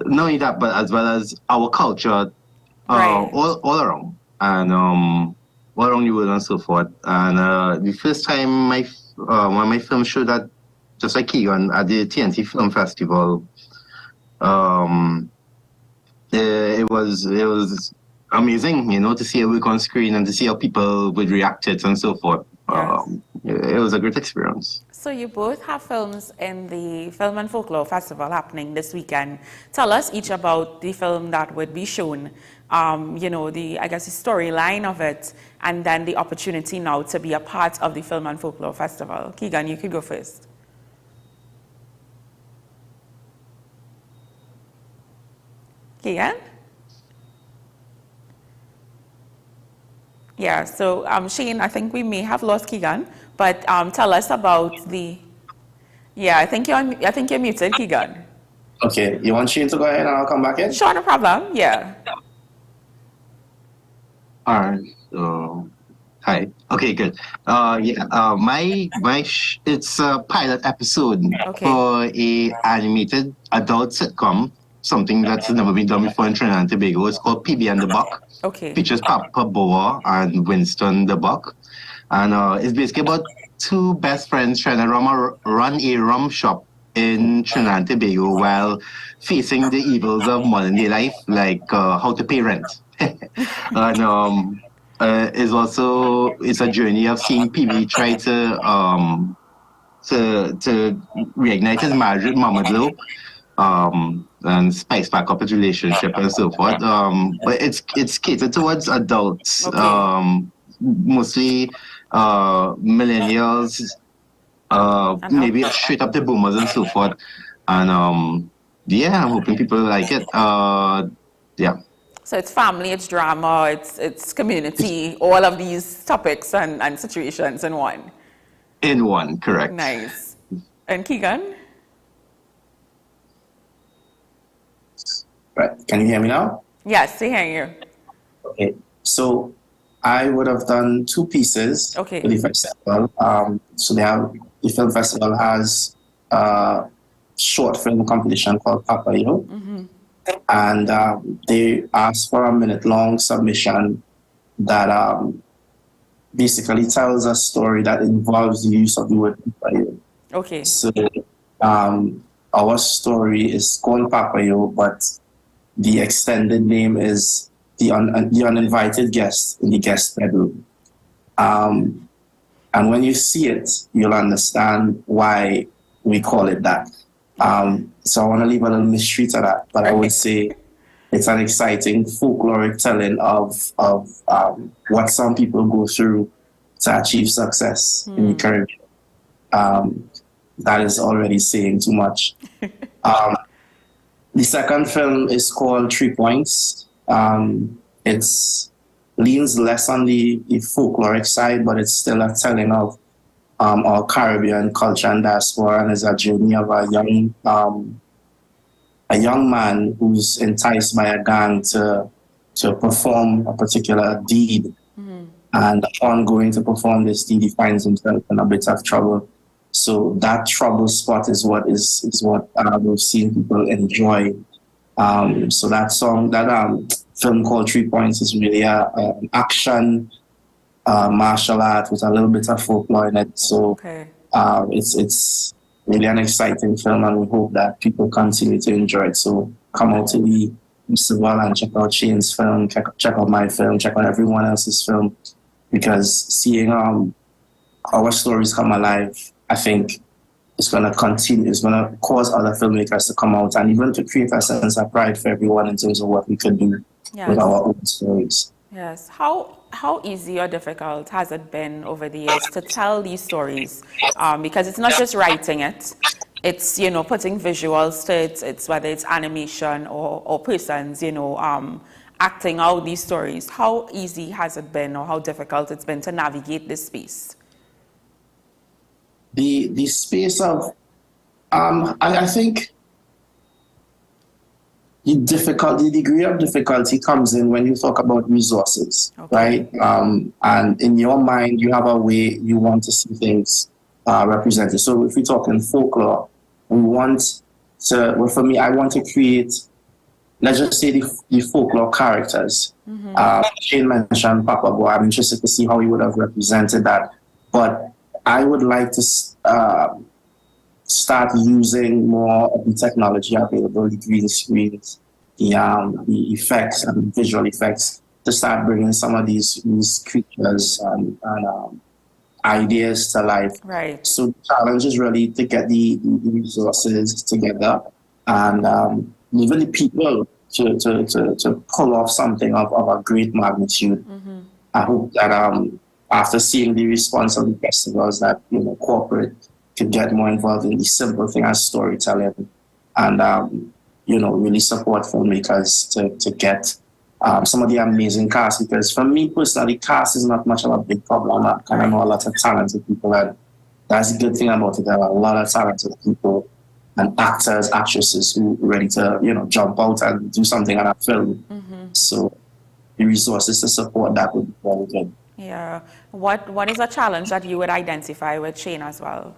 Speaker 9: not only that, but as well as our culture all around, and all around the world and so forth. And the first time one of my films showed that, just like Keegan, at the TNT Film Festival, it was amazing, you know, to see it work on screen and to see how people would react to it and so forth. It was a great experience.
Speaker 3: So you both have films in the Film and Folklore Festival happening this weekend. Tell us each about the film that would be shown, you know, the storyline of it, and then the opportunity now to be a part of the Film and Folklore Festival. Keegan, you could go first. Keegan? Yeah, so Shane, I think we may have lost Keegan, but tell us about the. Yeah, I think you're muted, Keegan.
Speaker 24: Okay, you want Shane to go ahead and I'll come back in?
Speaker 3: Sure, no problem. Yeah.
Speaker 9: All right. So, hi. Okay, good. It's a pilot episode for a animated adult sitcom, something that's never been done before in Trinidad and Tobago. It's called PB and the Buck.
Speaker 3: Okay.
Speaker 9: Features Papa Boa and Winston the Buck. And it's basically about two best friends trying to run a rum shop in Trinidad and Tobago while facing the evils of modern day life, like how to pay rent. And it's a journey of seeing PB try to reignite his marriage with Mama Glow, and spice back up his relationship and so forth. But it's catered towards adults, mostly millennials, maybe straight up the boomers and so forth. And I'm hoping people like it.
Speaker 3: So it's family, it's drama, it's community, all of these topics and situations in one.
Speaker 9: In one, correct.
Speaker 3: Nice. And Keegan?
Speaker 24: Right. Can you hear me now?
Speaker 3: Yes, I hear you.
Speaker 24: Okay. So I would have done two pieces for the festival. So the film festival has short film competition called Papayo. And they asked for a minute-long submission that basically tells a story that involves the use of the word Papayo.
Speaker 3: Okay.
Speaker 24: So our story is called Papayo, but the extended name is the uninvited guest in the guest bedroom. And when you see it, you'll understand why we call it that. So I want to leave a little mystery to that, but I would say it's an exciting folkloric telling of what some people go through to achieve success in the career. That is already saying too much. The second film is called 3 Points. It's leans less on the folkloric side, but it's still a telling of our Caribbean culture and diaspora, and is a journey of a young man who's enticed by a gang to perform a particular deed. And upon going to perform this deed, he finds himself in a bit of trouble. So that trouble spot is what we've seen people enjoy. So that film called 3 Points is really an action martial art with a little bit of folklore in it. So it's really an exciting film, and we hope that people continue to enjoy it. So come out to the festival and check out Shane's film, check out my film, check out everyone else's film, because seeing our stories come alive, I think it's going to continue. It's going to cause other filmmakers to come out and even to create a sense of pride for everyone in terms of what we could do with our own stories.
Speaker 3: Yes. How easy or difficult has it been over the years to tell these stories? Because it's not just writing it. It's, putting visuals to it. It's whether it's animation or persons, acting out these stories. How easy has it been, or how difficult it's been to navigate this space?
Speaker 24: The space of, I think the degree of difficulty comes in when you talk about resources, right? And in your mind, you have a way you want to see things represented. So if we talk in folklore, we want to, well, for me, I want to create, let's just say the folklore characters. Shane mentioned Papa Boy. I'm interested to see how he would have represented that. But I would like to start using more of the technology available, the green screens, the effects and the visual effects, to start bringing some of these creatures and ideas to life.
Speaker 3: Right.
Speaker 24: So the challenge is really to get the resources together and even the people to pull off something of a great magnitude. I hope that after seeing the response of the festivals, that corporate could get more involved in the simple thing as storytelling, and really support filmmakers to get some of the amazing cast. Because for me personally, cast is not much of a big problem. I kind of know a lot of talented people, and that's the good thing about it. There are a lot of talented people and actors, actresses who are ready to jump out and do something on a film. So the resources to support that would be very good.
Speaker 3: Yeah. What is a challenge that you would identify with Shane as well?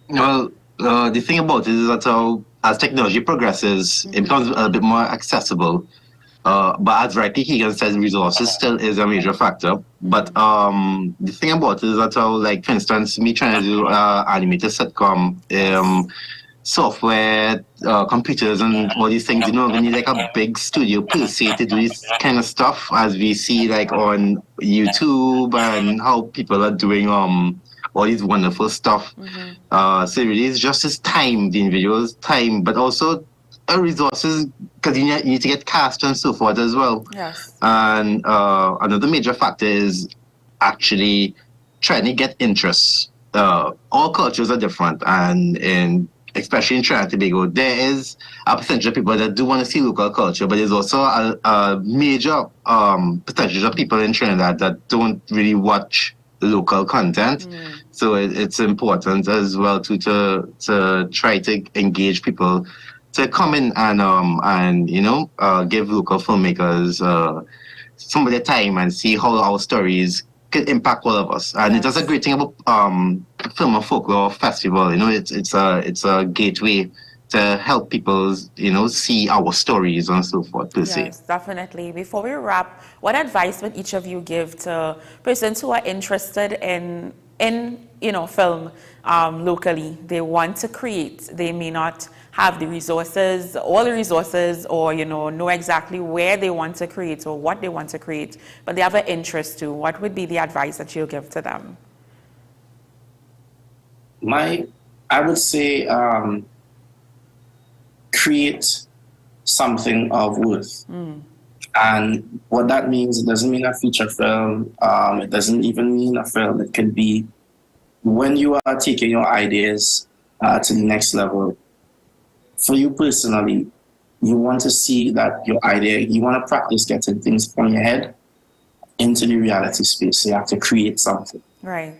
Speaker 9: Well, the thing about it is that as technology progresses, it becomes a bit more accessible. But as rightly Keegan says, resources still is a major factor. But the thing about it is that like, for instance, me trying to do animated sitcom, software, computers and all these things, we need like a big studio per se to do this kind of stuff, as we see like on YouTube and how people are doing all these wonderful stuff. So it really is just this time, the individual's time, but also resources, because you need to get cast and so forth as well.
Speaker 3: Yes. And
Speaker 9: another major factor is actually trying to get interest. All cultures are different, and especially in Trinidad and Tobago, there is a percentage of people that do want to see local culture, but there's also a major percentage of people in Trinidad that don't really watch local content. So it's important as well to try to engage people to come in and give local filmmakers some of their time and see how our stories could impact all of us. And it's just a great thing about Film and Folklore Festival. You know, it's a gateway to help people, you know, see our stories and so forth, per se.
Speaker 3: Yes, definitely. Before we wrap, what advice would each of you give to persons who are interested in you know, film locally? They want to create. They may not have the resources, all the resources, or, you know exactly where they want to create or what they want to create, but they have an interest to. What would be the advice that you'll give to them?
Speaker 24: I would say create something of worth. And what that means, it doesn't mean a feature film. It doesn't even mean a film. It could be when you are taking your ideas to the next level. For you personally, you want to see that your idea, you want to practice getting things from your head into the reality space. So you have to create something.
Speaker 3: Right.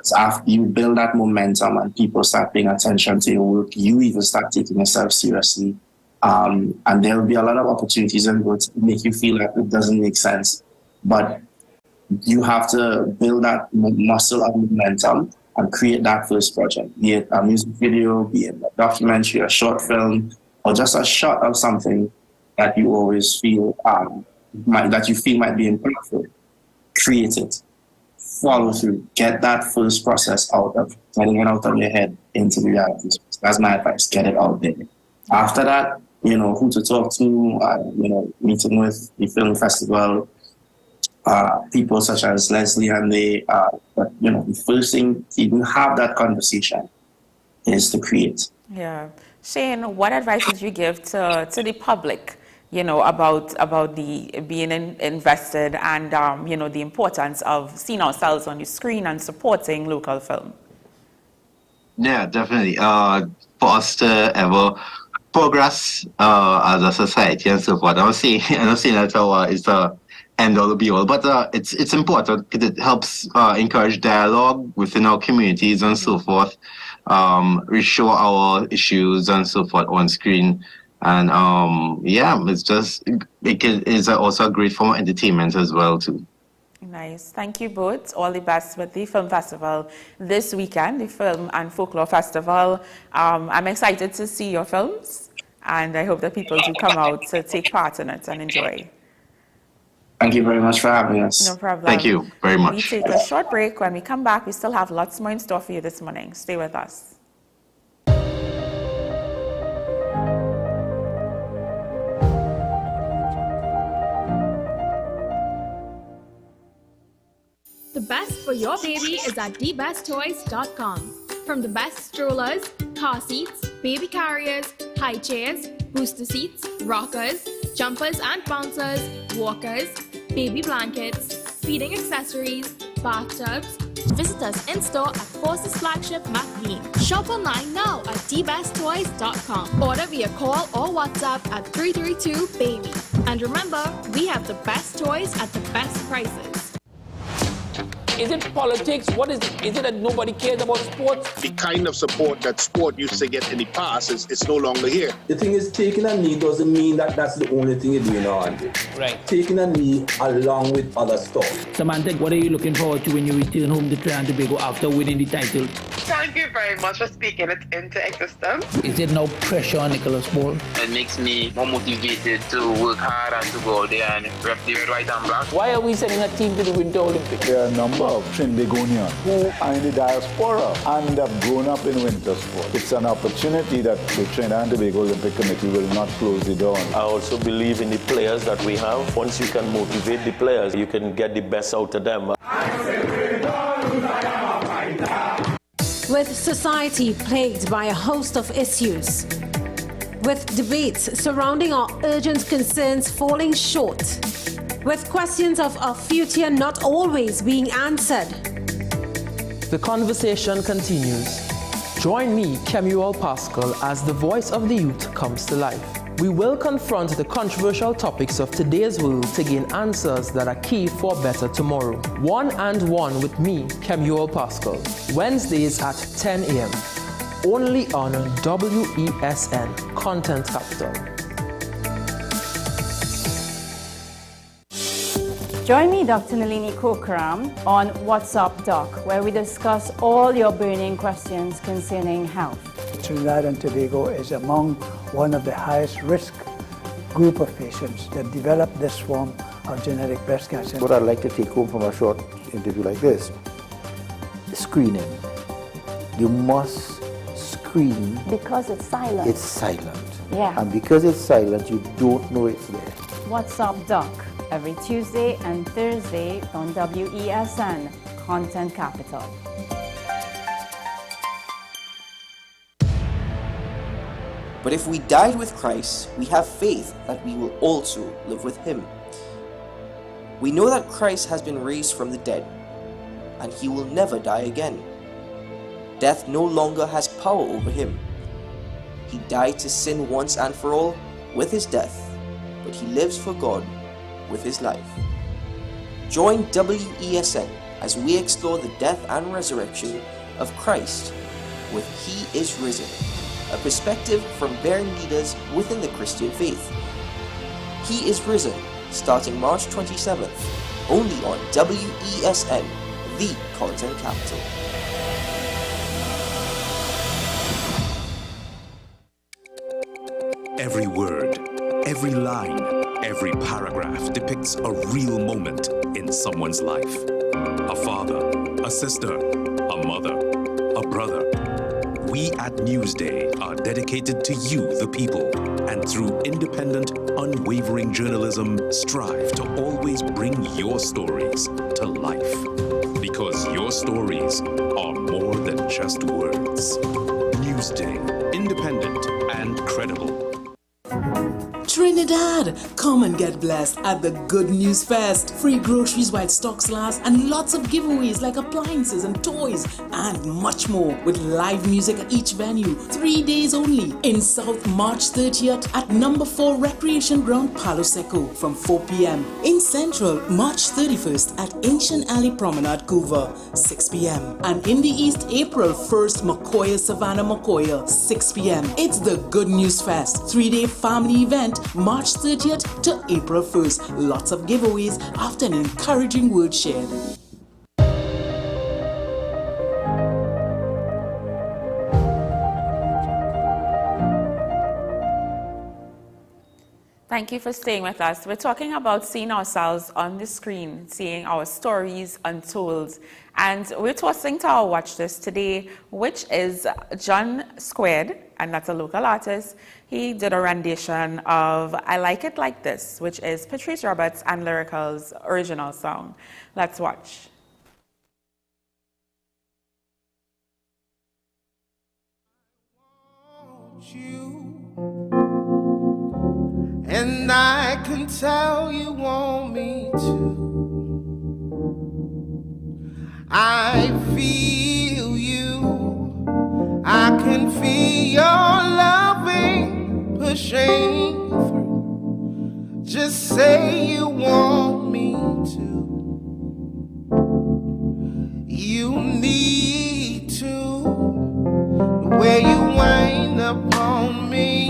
Speaker 24: So after you build that momentum and people start paying attention to your work, you even start taking yourself seriously. And there will be a lot of opportunities and would make you feel like it doesn't make sense. But you have to build that muscle of momentum and create that first project, be it a music video, be it a documentary, a short film, or just a shot of something that you always feel that you feel might be impactful. Create it. Follow through. Get that first process out of getting it out of your head into the reality space. That's my advice. Get it out there. After that, you know who to talk to. You know, meeting with the film festival people such as Leslie and they. But you know, the first thing to even have that conversation is to create.
Speaker 3: Yeah, Shane, what advice would you give to the public? You know, about the being invested and you know, the importance of seeing ourselves on the screen and supporting local film.
Speaker 9: Yeah, definitely. For us to ever progress as a society and so forth, I'm not saying that it's the end all be all, but it's important because it helps encourage dialogue within our communities and so forth. Show our issues and so forth on screen. And yeah, it is also a great form of entertainment as well too.
Speaker 3: Nice. Thank you both. All the best with the film festival this weekend, the Film and Folklore Festival. I'm excited to see your films, and I hope that people do come out to take part in it and enjoy.
Speaker 24: Thank you very much for having us.
Speaker 3: No problem.
Speaker 9: Thank you very much.
Speaker 3: We take a short break. When we come back, we still have lots more in store for you this morning. Stay with us.
Speaker 13: The best for your baby is at thebesttoys.com. From the best strollers, car seats, baby carriers, high chairs, booster seats, rockers, jumpers and bouncers, walkers, baby blankets, feeding accessories, bathtubs. Visit us in store at Forces Flagship McLean. Shop online now at thebesttoys.com. Order via call or WhatsApp at 332-BABY. And remember, we have the best toys at the best prices.
Speaker 6: Is it politics? What is it? Is it that nobody cares about sports?
Speaker 10: The kind of support that sport used to get in the past is no longer here.
Speaker 11: The thing is, taking a knee doesn't mean that that's the only thing you're doing on it.
Speaker 6: Right.
Speaker 11: Taking a knee along with other stuff.
Speaker 6: Samantha, what are you looking forward to when you return home to Trinidad and Tobago after winning the title?
Speaker 12: Thank you very much for speaking it into existence.
Speaker 6: Is there no pressure on Nicholas Ball?
Speaker 12: It makes me more motivated to work hard and to go out there and rep the white and black.
Speaker 6: Why are we sending a team to the Winter Olympics?
Speaker 25: There are a number of Trinbagonians who are in the diaspora and have grown up in winter sport. It's an opportunity that the Trinidad and Tobago Olympic Committee will not close the door on.
Speaker 26: I also believe in the players that we have. Once you can motivate the players, you can get the best out of them.
Speaker 27: With society plagued by a host of issues, with debates surrounding our urgent concerns falling short, with questions of our future not always being answered.
Speaker 28: The conversation continues. Join me, Kemuel Pascal, as the voice of the youth comes to life. We will confront the controversial topics of today's world to gain answers that are key for a better tomorrow. One and One with me, Kemuel Pascal. Wednesdays at 10 a.m. Only on WESN Content Capital.
Speaker 23: Join me, Dr. Nalini Kokram, on What's Up Doc, where we discuss all your burning questions concerning health.
Speaker 8: Trinidad and Tobago is among one of the highest risk group of patients that develop this form of genetic breast cancer.
Speaker 15: What I'd like to take home from a short interview like this, screening. You must screen.
Speaker 23: Because it's silent.
Speaker 15: It's silent.
Speaker 23: Yeah.
Speaker 15: And because it's silent, you don't know it's there.
Speaker 23: What's Up Doc, every Tuesday and Thursday on WESN, Content Capital.
Speaker 5: But if we died with Christ, we have faith that we will also live with him. We know that Christ has been raised from the dead, and he will never die again. Death no longer has power over him. He died to sin once and for all with his death, but he lives for God with his life. Join WESN as we explore the death and resurrection of Christ with He is Risen, a perspective from bearing leaders within the Christian faith. He is Risen, starting March 27th, only on WESN, the content capital.
Speaker 7: Every word, every line, every paragraph depicts a real moment in someone's life. A father, a sister, a mother, a brother. We at Newsday are dedicated to you, the people, and through independent, unwavering journalism, strive to always bring your stories to life. Because your stories are more than just words. Newsday, independent and credible.
Speaker 14: Trinidad, come and get blessed at the Good News Fest. Free groceries while stocks last and lots of giveaways like appliances and toys and much more with live music at each venue. 3 days only in South, March 30th at number 4 Recreation Ground, Palo Seco from 4 p.m. In Central, March 31st at Ancient Alley Promenade, Couva, 6 p.m. And in the East, April 1st, Macoya, Savannah, Macoya, 6 p.m. It's the Good News Fest, 3-day family event, March 30th to April 1st. Lots of giveaways after an encouraging word shared.
Speaker 3: Thank you for staying with us. We're talking about seeing ourselves on the screen, seeing our stories untold. And we're tossing to our watch list today, which is John Squared, and that's a local artist. He did a rendition of I Like It Like This, which is Patrice Roberts and Lyrical's original song. Let's watch.
Speaker 16: And I can tell you want me to. I feel you. I can feel your loving pushing through. Just say you want me to. You need to. The way you wind up on me,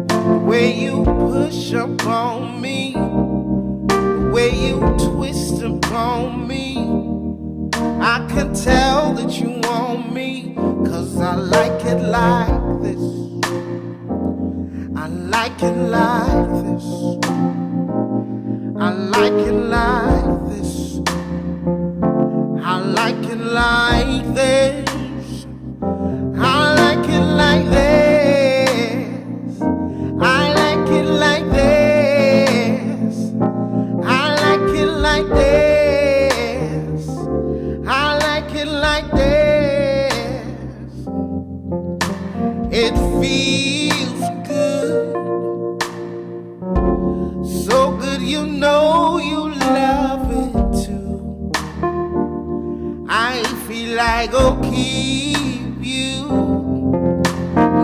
Speaker 16: the way you push up on me, the way you twist upon me. I can tell that you want me, 'cause I like it like this. I like it like this. I like it like this. I like it like this. I like it like this. I like it like this. I like it like this. I like it like this. It feels good. So good you know you love it too. I feel like I'll keep you.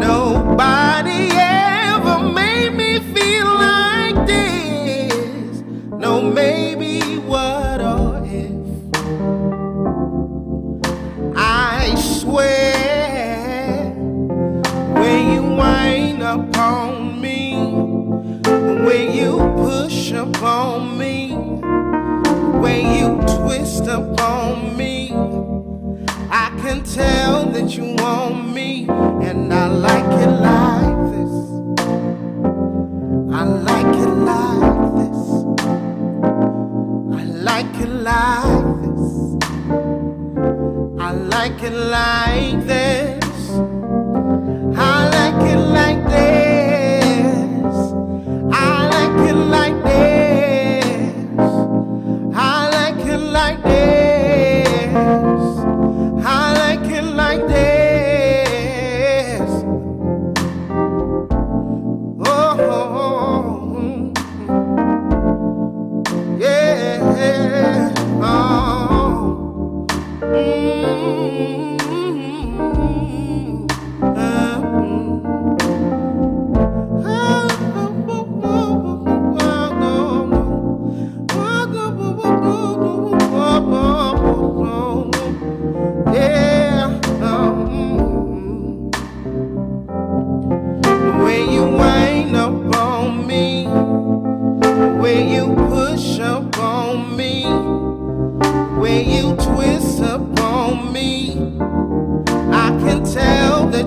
Speaker 16: Nobody ever made me feel like this. No maybe, what, or if. I swear, when you wind up on me, when you push up on me, twist upon me. I can tell that you want me, and I like it like this. I like it like this. I like it like this. I like it like this. I like it like this. I like it like this. I like it like this. I like it like this. Oh, yeah. Oh.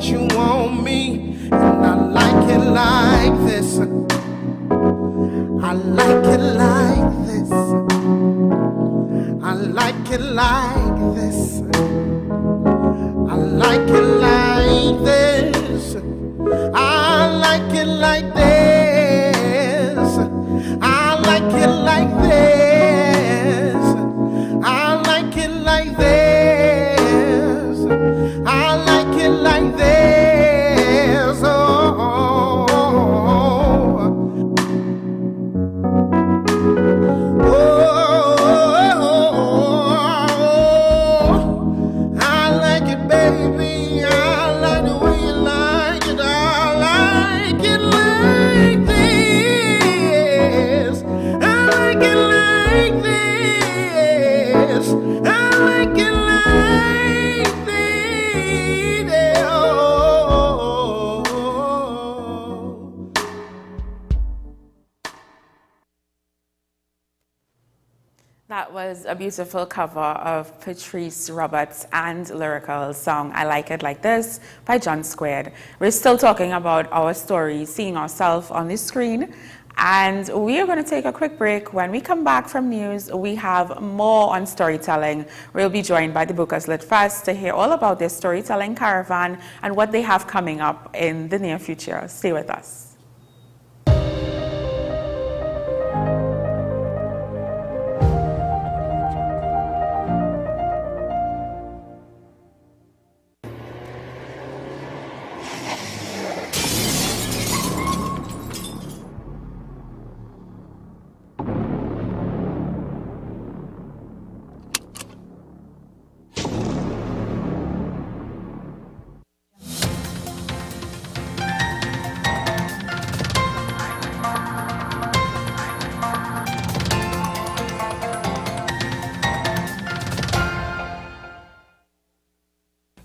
Speaker 16: You want me, and I like it like this. I like it like this. I like it like this. I like it like this. I like it like this. I like it like this. I like it like this. I like it like this.
Speaker 3: That was a beautiful cover of Patrice Roberts and Lyrical's song I Like It Like This by John Squared. We're still talking about our stories, seeing ourselves on the screen, and we are going to take a quick break. When we come back from news, we have more on storytelling. We'll be joined by the Bookers Lit Fest to hear all about their storytelling caravan and what they have coming up in the near future. Stay with us.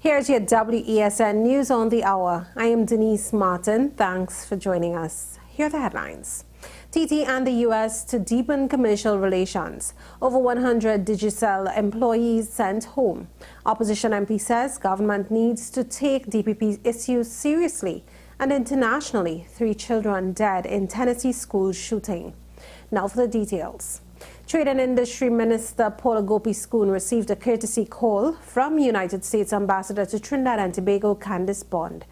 Speaker 27: Here's your WESN News on the Hour. I am Denise Martin. Thanks for joining us. Here are the headlines. TT and the U.S. to deepen commercial relations. Over 100 Digicel employees sent home. Opposition MP says government needs to take DPP issues seriously. And internationally, 3 children dead in Tennessee school shooting. Now for the details. Trade and Industry Minister Paula Gopi-Schoon received a courtesy call from United States Ambassador to Trinidad and Tobago Candace Bond.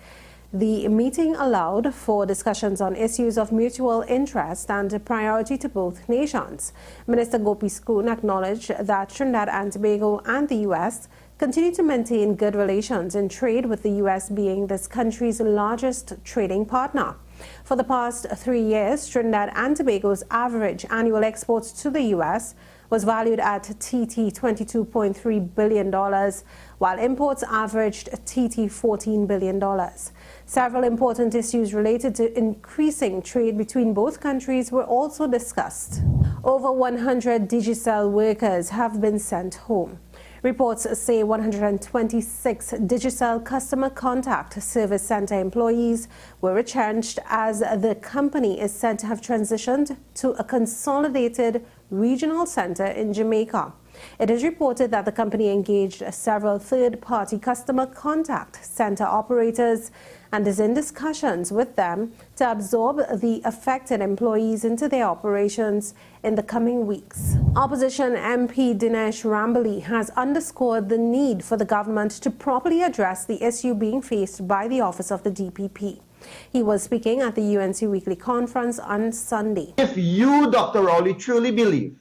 Speaker 27: The meeting allowed for discussions on issues of mutual interest and a priority to both nations. Minister Gopi-Schoon acknowledged that Trinidad and Tobago and the U.S. continue to maintain good relations in trade, with the U.S. being this country's largest trading partner. For the past 3 years, Trinidad and Tobago's average annual exports to the U.S. was valued at TT $22.3 billion, while imports averaged TT $14 billion. Several important issues related to increasing trade between both countries were also discussed. Over 100 Digicel workers have been sent home. Reports say 126 Digicel Customer Contact Service Center employees were retrenched as the company is said to have transitioned to a consolidated regional center in Jamaica. It is reported that the company engaged several third-party customer contact center operators and is in discussions with them to absorb the affected employees into their operations in the coming weeks. Opposition MP Dinesh Rambali has underscored the need for the government to properly address the issue being faced by the office of the DPP. He was speaking at the UNC Weekly Conference on Sunday.
Speaker 1: If you, Dr. Rowley, truly believe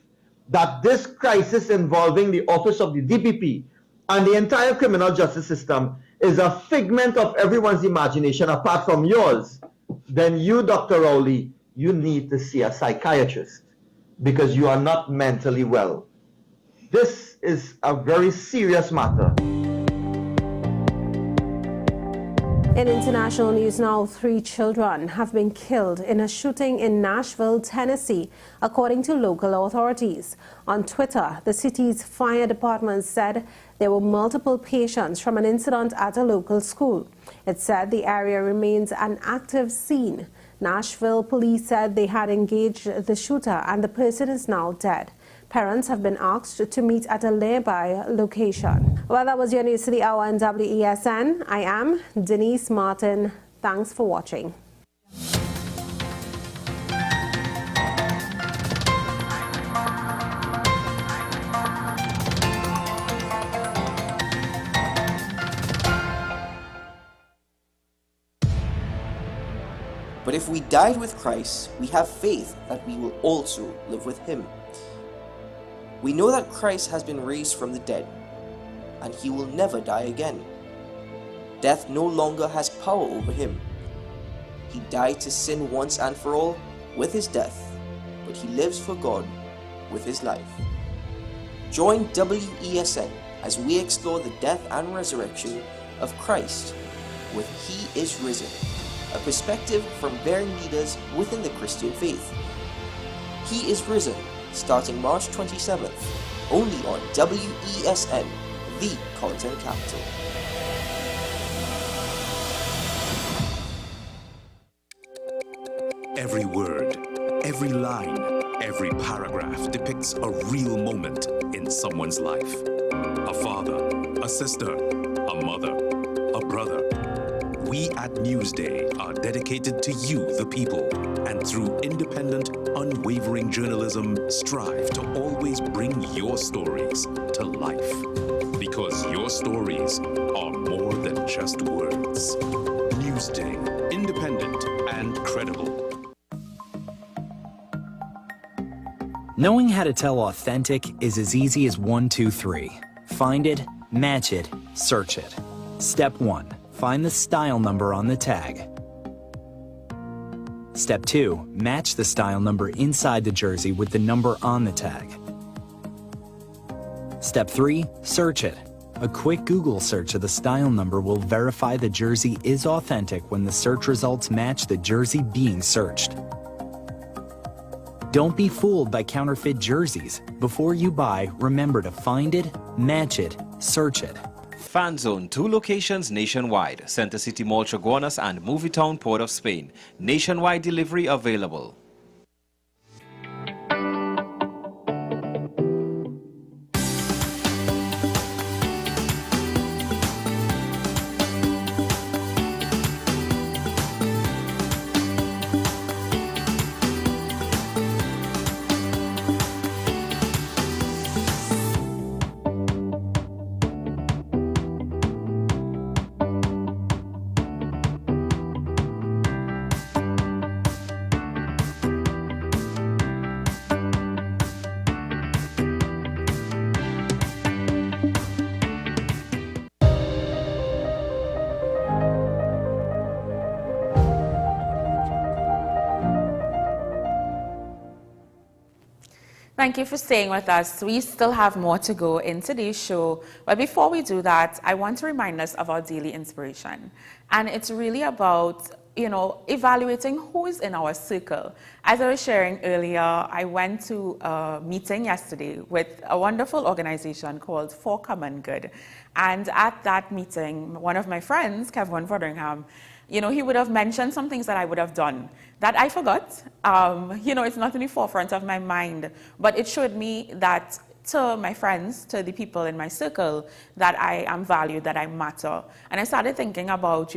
Speaker 1: that this crisis involving the office of the DPP and the entire criminal justice system is a figment of everyone's imagination apart from yours, then you, Dr. Rowley, you need to see a psychiatrist because you are not mentally well. This is a very serious matter.
Speaker 27: In international news now, 3 children have been killed in a shooting in Nashville, Tennessee, according to local authorities. On Twitter, the city's fire department said there were multiple patients from an incident at a local school. It said the area remains an active scene. Nashville police said they had engaged the shooter and the person is now dead. Parents have been asked to meet at a nearby location. Well, that was your news to the hour on WESN. I am Denise Martin. Thanks for watching.
Speaker 5: But if we died with Christ, we have faith that we will also live with him. We know that Christ has been raised from the dead, and he will never die again. Death no longer has power over him. He died to sin once and for all with his death, but he lives for God with his life. Join WESN as we explore the death and resurrection of Christ with He is Risen, a perspective from bearing leaders within the Christian faith. He is Risen, starting March 27th, only on WESN, the content capital.
Speaker 7: Every word, every line, every paragraph depicts a real moment in someone's life. A father, a sister, a mother, a brother. We at Newsday are dedicated to you, the people, and through independent, unwavering journalism, strive to always bring your stories to life. Because your stories are more than just words. Newsday, independent and credible.
Speaker 2: Knowing how to tell authentic is as easy as 1, 2, 3. Find it, match it, search it. Step 1. Find the style number on the tag. Step 2. Match the style number inside the jersey with the number on the tag. Step 3. Search it. A quick Google search of the style number will verify the jersey is authentic when the search results match the jersey being searched. Don't be fooled by counterfeit jerseys. Before you buy, remember to find it, match it, search it.
Speaker 17: Fan Zone, 2 locations nationwide. Center City Mall, Chaguanas and Movietown, Port of Spain. Nationwide delivery available.
Speaker 3: Thank you for staying with us. We still have more to go in today's show. But before we do that, I want to remind us of our daily inspiration. And it's really about, evaluating who is in our circle. As I was sharing earlier, I went to a meeting yesterday with a wonderful organization called For Common Good. And at that meeting, one of my friends, Kevin Foderingham, he would have mentioned some things that I would have done that I forgot. It's not in the forefront of my mind, but it showed me that to my friends, to the people in my circle, that I am valued, that I matter. And I started thinking about,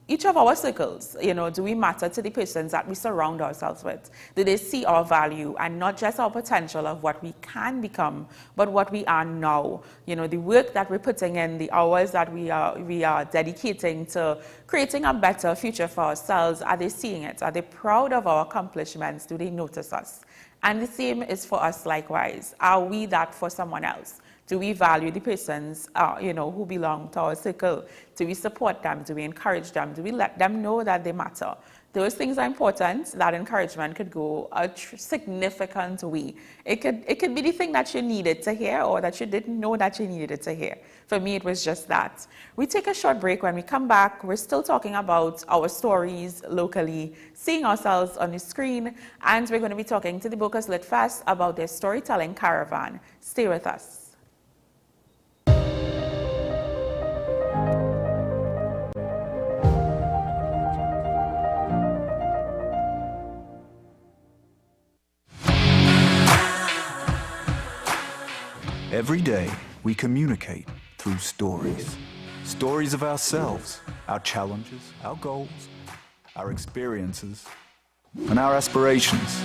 Speaker 3: each of our circles, do we matter to the persons that we surround ourselves with? Do they see our value and not just our potential of what we can become, but what we are now? The work that we're putting in, the hours that we are dedicating to creating a better future for ourselves, are they seeing it? Are they proud of our accomplishments? Do they notice us? And the same is for us likewise. Are we that for someone else? Do we value the persons, who belong to our circle? Do we support them? Do we encourage them? Do we let them know that they matter? Those things are important. That encouragement could go a significant way. It could be the thing that you needed to hear or that you didn't know that you needed to hear. For me, it was just that. We take a short break. When we come back, we're still talking about our stories locally, seeing ourselves on the screen, and we're going to be talking to the Bocas Lit Fest about their storytelling caravan. Stay with us.
Speaker 4: Every day, we communicate through stories. Stories of ourselves, our challenges, our goals, our experiences, and our aspirations.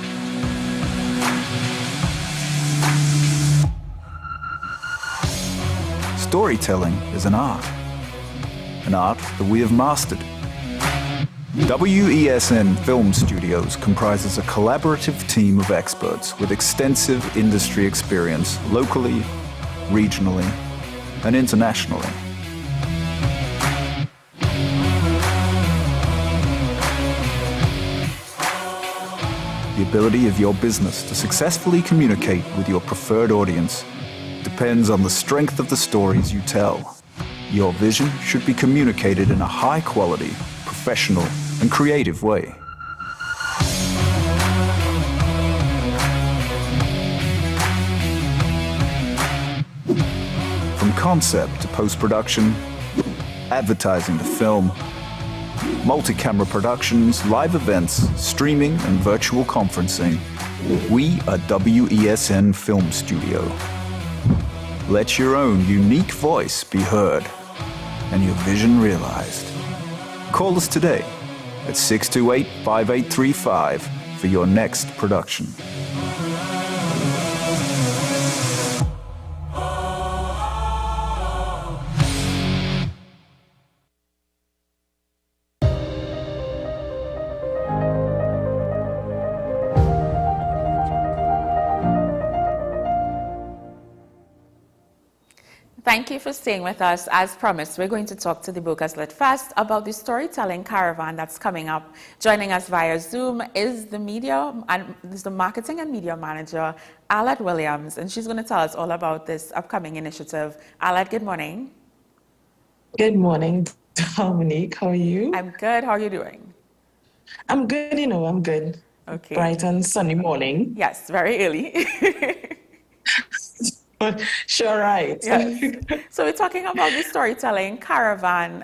Speaker 4: Storytelling is an art that we have mastered. WESN Film Studios comprises a collaborative team of experts with extensive industry experience locally, regionally, and internationally. The ability of your business to successfully communicate with your preferred audience depends on the strength of the stories you tell. Your vision should be communicated in a high-quality, professional, and creative way. From concept to post-production, advertising to film, multi-camera productions, live events, streaming, and virtual conferencing, we are WESN Film Studio. Let your own unique voice be heard and your vision realized. Call us today at 628-5835 for your next production.
Speaker 3: Thank you for staying with us. As promised, we're going to talk to the Bocas Lit Fest about the storytelling caravan that's coming up. Joining us via Zoom is the marketing and media manager, Alad Williams, and she's going to tell us all about this upcoming initiative. Alad, good morning.
Speaker 9: Good morning, Dominique. How are you?
Speaker 3: I'm good. How are you doing?
Speaker 9: I'm good, I'm good.
Speaker 3: Okay.
Speaker 9: Bright and sunny morning.
Speaker 3: Yes, very early.
Speaker 9: Sure, right.
Speaker 3: Yes. So we're talking about the storytelling caravan,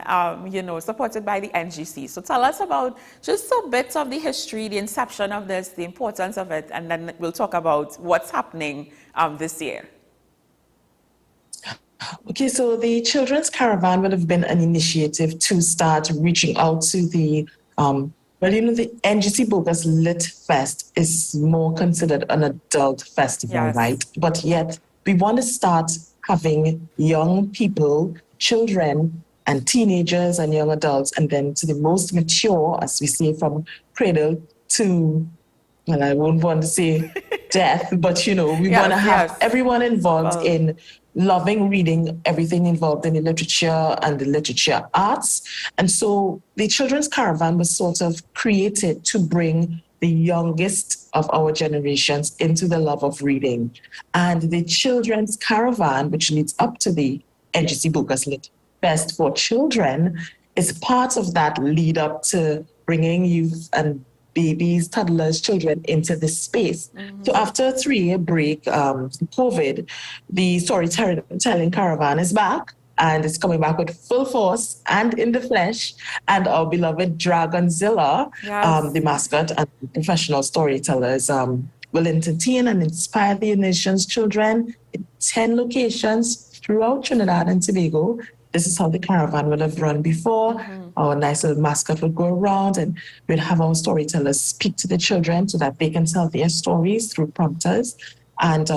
Speaker 3: supported by the NGC. So tell us about just a bit of the history, the inception of this, the importance of it, and then we'll talk about what's happening this year.
Speaker 9: Okay, so the Children's Caravan would have been an initiative to start reaching out to the the NGC Bocas Lit Fest is more considered an adult festival, yes, right? But yet we want to start having young people, children, and teenagers and young adults, and then to the most mature, as we say, from cradle to, well, I wouldn't want to say death, but we want to have everyone involved in loving reading, everything involved in the literature and the literature arts. And so the Children's Caravan was sort of created to bring the youngest of our generations into the love of reading. And the Children's Caravan, which leads up to the NGC Bocas Lit Fest for Children, is part of that lead up to bringing youth and babies, toddlers, children into this space. Mm-hmm. So after a 3-year break, COVID, the storytelling caravan is back, and it's coming back with full force and in the flesh. And our beloved Dragonzilla, yes, the mascot and professional storytellers, will entertain and inspire the nation's children in 10 locations throughout Trinidad and Tobago. This is how the caravan would have run before. Our nice little mascot would go around and we'd have our storytellers speak to the children so that they can tell their stories through prompters. And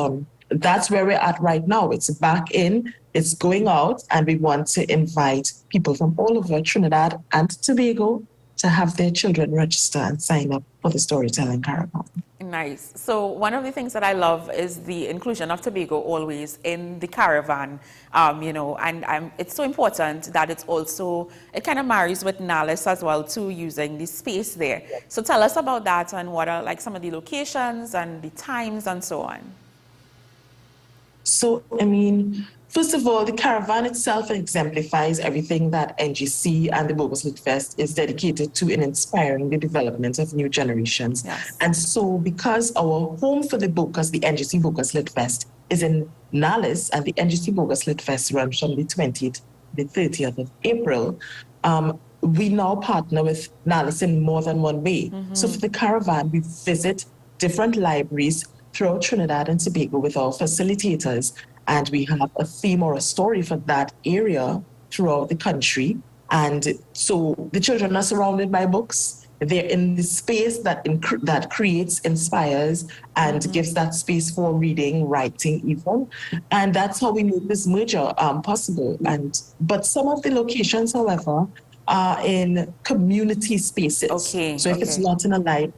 Speaker 9: that's where we're at right now. It's back in, it's going out, and we want to invite people from all over Trinidad and Tobago to have their children register and sign up for the storytelling caravan.
Speaker 3: Nice. So one of the things that I love is the inclusion of Tobago always in the caravan, and it's so important that it's also, it kind of marries with NALIS as well too, using the space there. So tell us about that and what are like some of the locations and the times and so on.
Speaker 9: So, first of all, the caravan itself exemplifies everything that NGC and the Bogus Lit Fest is dedicated to in inspiring the development of new generations.
Speaker 3: Yes.
Speaker 9: And so because our home for the Bogus, the NGC Bogus Lit Fest, is in NALIS, and the NGC Bogus Lit Fest runs from the 20th to the 30th of April, we now partner with NALIS in more than one way. So for the caravan, we visit different libraries throughout Trinidad and Tobago with our facilitators, and we have a theme or a story for that area throughout the country. And so the children are surrounded by books. They're in the space that creates, inspires, and gives that space for reading, writing even. And that's how we make this merger possible. But some of the locations, however, are in community spaces. So if it's not in a library,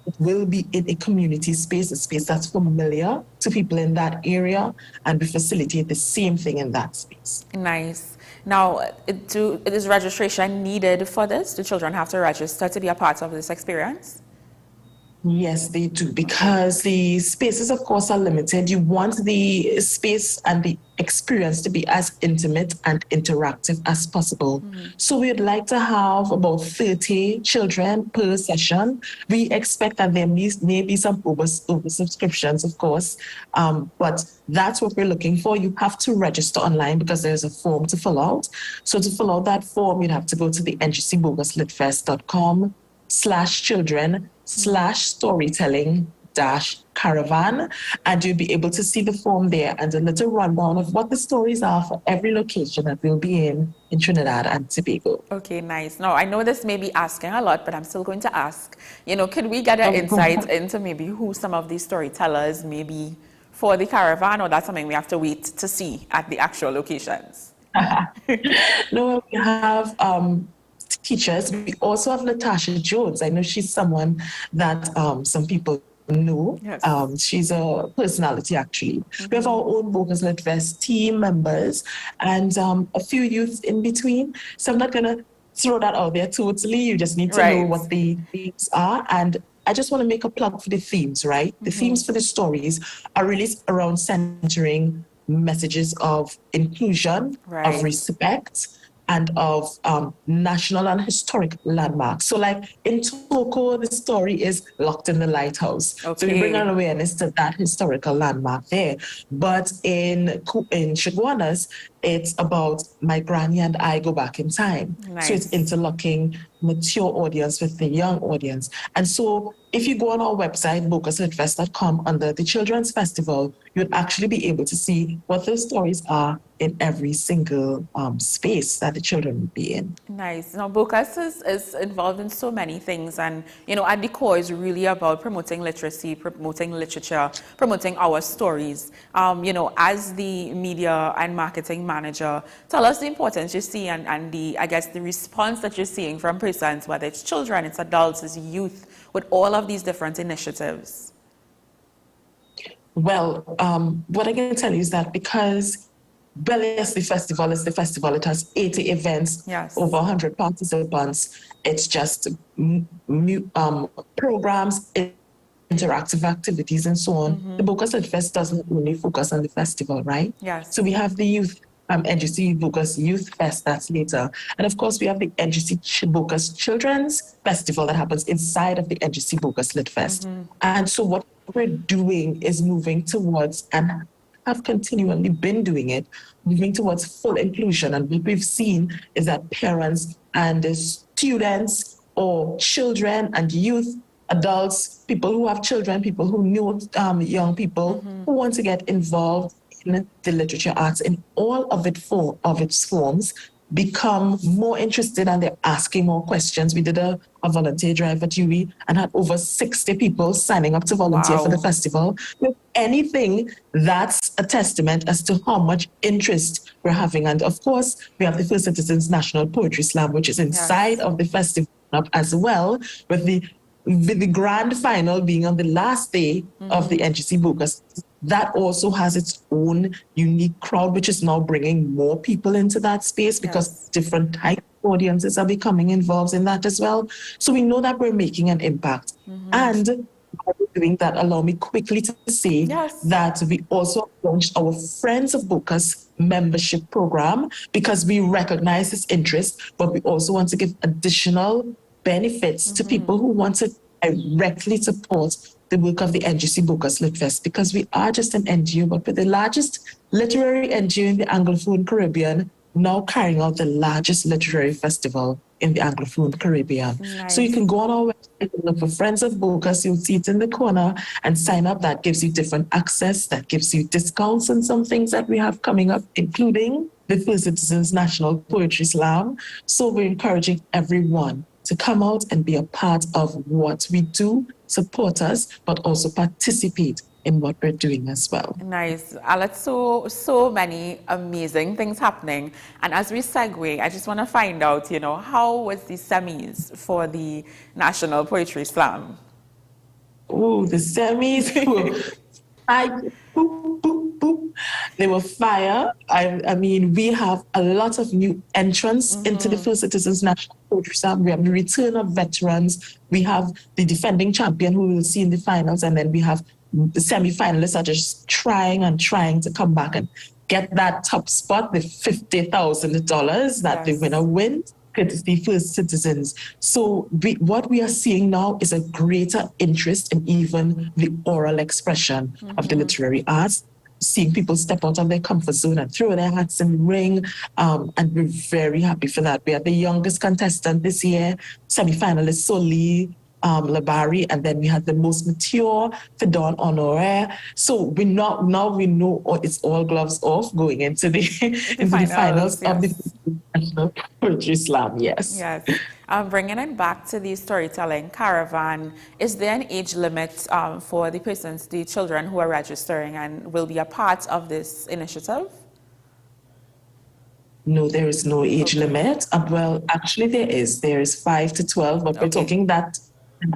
Speaker 9: it will be in a community space, a space that's familiar to people in that area, and we facilitate the same thing in that space.
Speaker 3: Nice. Now, is registration needed for this? Do children have to register to be a part of this experience?
Speaker 9: Yes, they do, because the spaces, of course, are limited. You want the space and the experience to be as intimate and interactive as possible. So we'd like to have about 30 children per session. We expect that there may be some over subscriptions, of course, but that's what we're looking for. You have to register online because there's a form to fill out. So to fill out that form, you'd have to go to the ngcboguslitfest.com/children/storytelling-caravan, and you'll be able to see the form there and a little rundown of what the stories are for every location that we'll be in Trinidad and Tobago.
Speaker 3: Okay, nice. Now, I know this may be asking a lot, but I'm still going to ask, could we get an insight into maybe who some of these storytellers may be for the caravan, or that's something we have to wait to see at the actual locations?
Speaker 9: No, we have teachers. We also have Natasha Jones. I know she's someone that some people know.
Speaker 3: Yes.
Speaker 9: She's a personality, actually. We have our own Bogus Lit Fest team members and a few youths in between. So I'm not going to throw that out there totally. You just need to know what the themes are. And I just want to make a plug for the themes, right? The themes for the stories are really around centering messages of inclusion, of respect, and of national and historic landmarks. So like in Toko, the story is Locked in the Lighthouse. So we bring an awareness to that historical landmark there. But in Chaguanas, it's about My Granny and I Go Back in Time.
Speaker 3: Nice.
Speaker 9: So it's interlocking mature audience with the young audience. And so if you go on our website, boguslitfest.com, under the Children's Festival, you'd actually be able to see what those stories are in every single space that the children would be in.
Speaker 3: Nice. Now, Bogus is involved in so many things, and at the core is really about promoting literacy, promoting literature, promoting our stories. As the media and marketing manager, tell us the importance you see and the response that you're seeing from persons, whether it's children, it's adults, it's youth, with all of these different initiatives.
Speaker 9: Well, what I can tell you is that because yes, the festival is the festival. It has 80 events, over 100 participants. It's just programs, interactive activities, and so on. The Bogus Lit Fest doesn't only focus on the festival, right?
Speaker 3: Yes.
Speaker 9: So we have the youth, NGC Bogus Youth Fest, that's later. And of course, we have the NGC Bogus Children's Festival that happens inside of the NGC Bogus Lit Fest. And so what we're doing is moving towards, and have continually been doing it, moving towards full inclusion. And what we've seen is that parents and students or children and youth adults, people who have children, people who know young people who want to get involved in the literature arts in all of its forms, become more interested and they're asking more questions. We did a volunteer drive at UWI and had over 60 people signing up to volunteer for the festival. If anything, that's a testament as to how much interest we're having. And of course, we have the First Citizens National Poetry Slam, which is inside of the festival as well, with the grand final being on the last day of the NGC Bukas. That also has its own unique crowd, which is now bringing more people into that space because different type of audiences are becoming involved in that as well. So we know that we're making an impact. And while we're doing that, allow me quickly to say that we also launched our Friends of Bukas membership program because we recognize this interest, but we also want to give additional benefits to people who want to directly support the work of the NGC Bukas Lit Fest, because we are just an NGO, but we're the largest literary NGO in the Anglophone Caribbean, now carrying out the largest literary festival in the Anglophone Caribbean.
Speaker 3: Nice.
Speaker 9: So you can go on our website and look for Friends of Bukas, you'll see it in the corner, and sign up. That gives you different access, that gives you discounts on some things that we have coming up, including the First Citizens National Poetry Slam. So we're encouraging everyone to come out and be a part of what we do, support us, but also participate in what we're doing as well.
Speaker 3: Nice. Alex, so many amazing things happening. And as we segue, I just want to find out, how was the semis for the National Poetry Slam?
Speaker 9: Oh, the semis were they were fire. I mean, we have a lot of new entrants into the First Citizens National Poetry Slam. We have the return of veterans. We have the defending champion who we will see in the finals. And then we have the semi-finalists are just trying to come back and get that top spot, the $50,000 that the winner wins. It's the First Citizens. So what we are seeing now is a greater interest in even the oral expression of the literary arts, seeing people step out of their comfort zone and throw their hats in the ring. And we're very happy for that. We are the youngest contestant this year, semi-finalist Soli Labari, and then we had the most mature, Fidon Honore. So we know it's all gloves off going into the finals of the National Poetry Slam. Yes.
Speaker 3: Bringing it back to the storytelling caravan, is there an age limit for the children who are registering and will be a part of this initiative?
Speaker 9: No, there is no age limit. Well, actually there is. There is 5 to 12, but we're talking that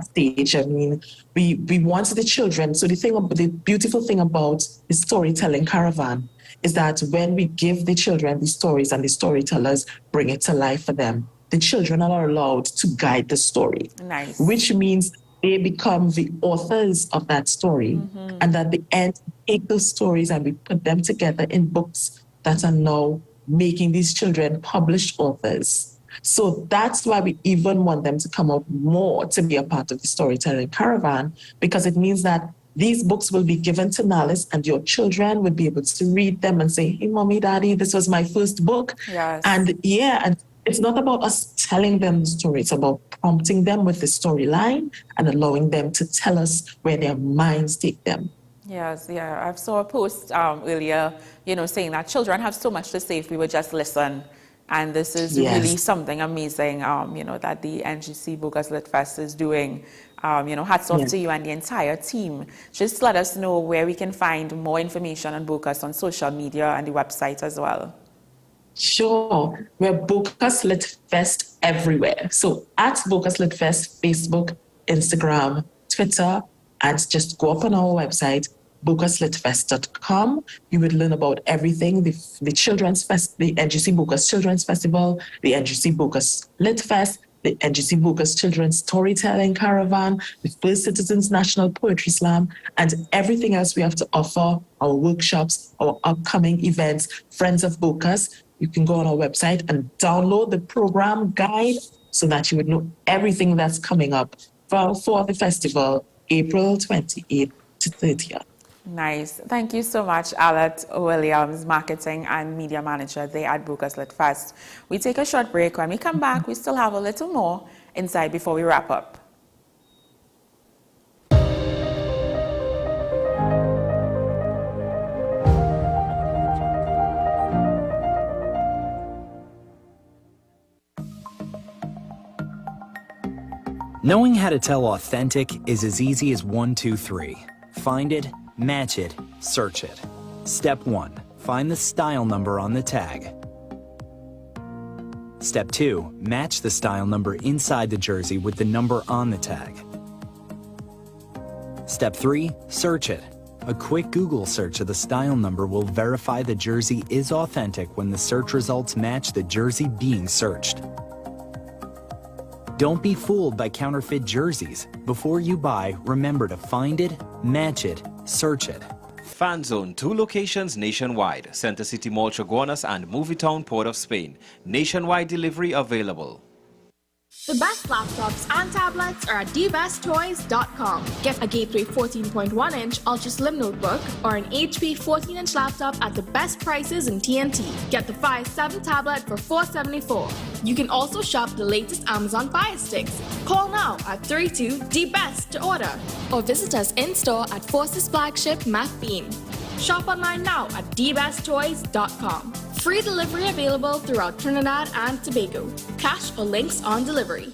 Speaker 9: stage. I mean, we want the children. So the beautiful thing about the storytelling caravan is that when we give the children the stories and the storytellers bring it to life for them, the children are allowed to guide the story.
Speaker 3: Nice.
Speaker 9: Which means they become the authors of that story. And at the end, take those stories and we put them together in books that are now making these children published authors. So that's why we even want them to come out more to be a part of the storytelling caravan, because it means that these books will be given to Nalis and your children would be able to read them and say, hey, mommy, daddy, this was my first book. And it's not about us telling them the story. It's about prompting them with the storyline and allowing them to tell us where their minds take them.
Speaker 3: I saw a post earlier, saying that children have so much to say if we would just listen. And this is really something amazing, that the NGC Bukas Lit Fest is doing. Hats off to you and the entire team. Just let us know where we can find more information on Bukas on social media and the website as well.
Speaker 9: Sure. We're Bukas Lit Fest everywhere. So at Bukas Lit Fest, Facebook, Instagram, Twitter, and just go up on our website, bukaslitfest.com. You would learn about everything, the Children's Fest, the NGC Bukas Children's Festival, the NGC Bukas Lit Fest, the NGC Bukas Children's Storytelling Caravan, the First Citizens National Poetry Slam, and everything else we have to offer, our workshops, our upcoming events, Friends of Bukas. You can go on our website and download the program guide so that you would know everything that's coming up for the festival, April 28th to 30th.
Speaker 3: Nice. Thank you so much, Alette Williams, Marketing and Media Manager there at Bukas Lit Fest. We take a short break. When we come back, we still have a little more inside before we wrap up.
Speaker 2: Knowing how to tell authentic is as easy as 1, 2, 3. Find it, match it, search it. Step 1. Find the style number on the tag. Step 2. Match the style number inside the jersey with the number on the tag. Step 3. Search it. A quick Google search of the style number will verify the jersey is authentic when the search results match the jersey being searched. Don't be fooled by counterfeit jerseys. Before you buy, remember to find it, match it, search it.
Speaker 17: Fan Zone, 2 locations nationwide. Center City Mall, Chaguanas and Movietown, Port of Spain. Nationwide delivery available.
Speaker 10: The best laptops and tablets are at dbesttoys.com. Get a Gateway 14.1-inch Ultra Slim notebook or an HP 14-inch laptop at the best prices in TNT. Get the Fire 7 tablet for $474. You can also shop the latest Amazon Fire Sticks. Call now at 32-DBEST to order or visit us in-store at Forces Flagship Mac Beam. Shop online now at dbesttoys.com. Free delivery available throughout Trinidad and Tobago. Cash or links on delivery.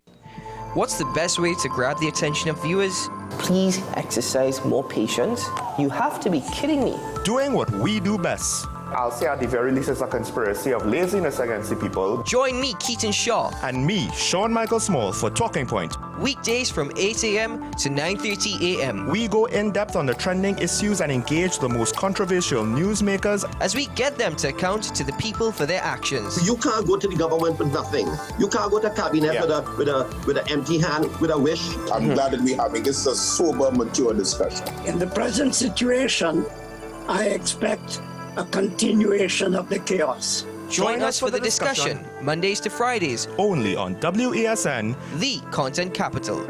Speaker 13: What's the best way to grab the attention of viewers?
Speaker 5: Please exercise more patience. You have to be kidding me.
Speaker 18: Doing what we do best. I'll say at the very least it's a conspiracy of laziness against the people.
Speaker 13: Join me, Keaton Shaw.
Speaker 18: And me, Sean Michael Small, for Talking Point.
Speaker 13: Weekdays from 8 a.m. to 9:30 a.m.
Speaker 18: We go in depth on the trending issues and engage the most controversial newsmakers
Speaker 13: as we get them to account to the people for their actions.
Speaker 19: You can't go to the government with nothing. You can't go to cabinet with an empty hand, with a wish.
Speaker 20: I'm glad that we're having this a sober, mature discussion.
Speaker 21: In the present situation, I expect a continuation of the chaos.
Speaker 13: Join us for the discussion, Mondays to Fridays,
Speaker 18: only on WESN,
Speaker 13: the content capital.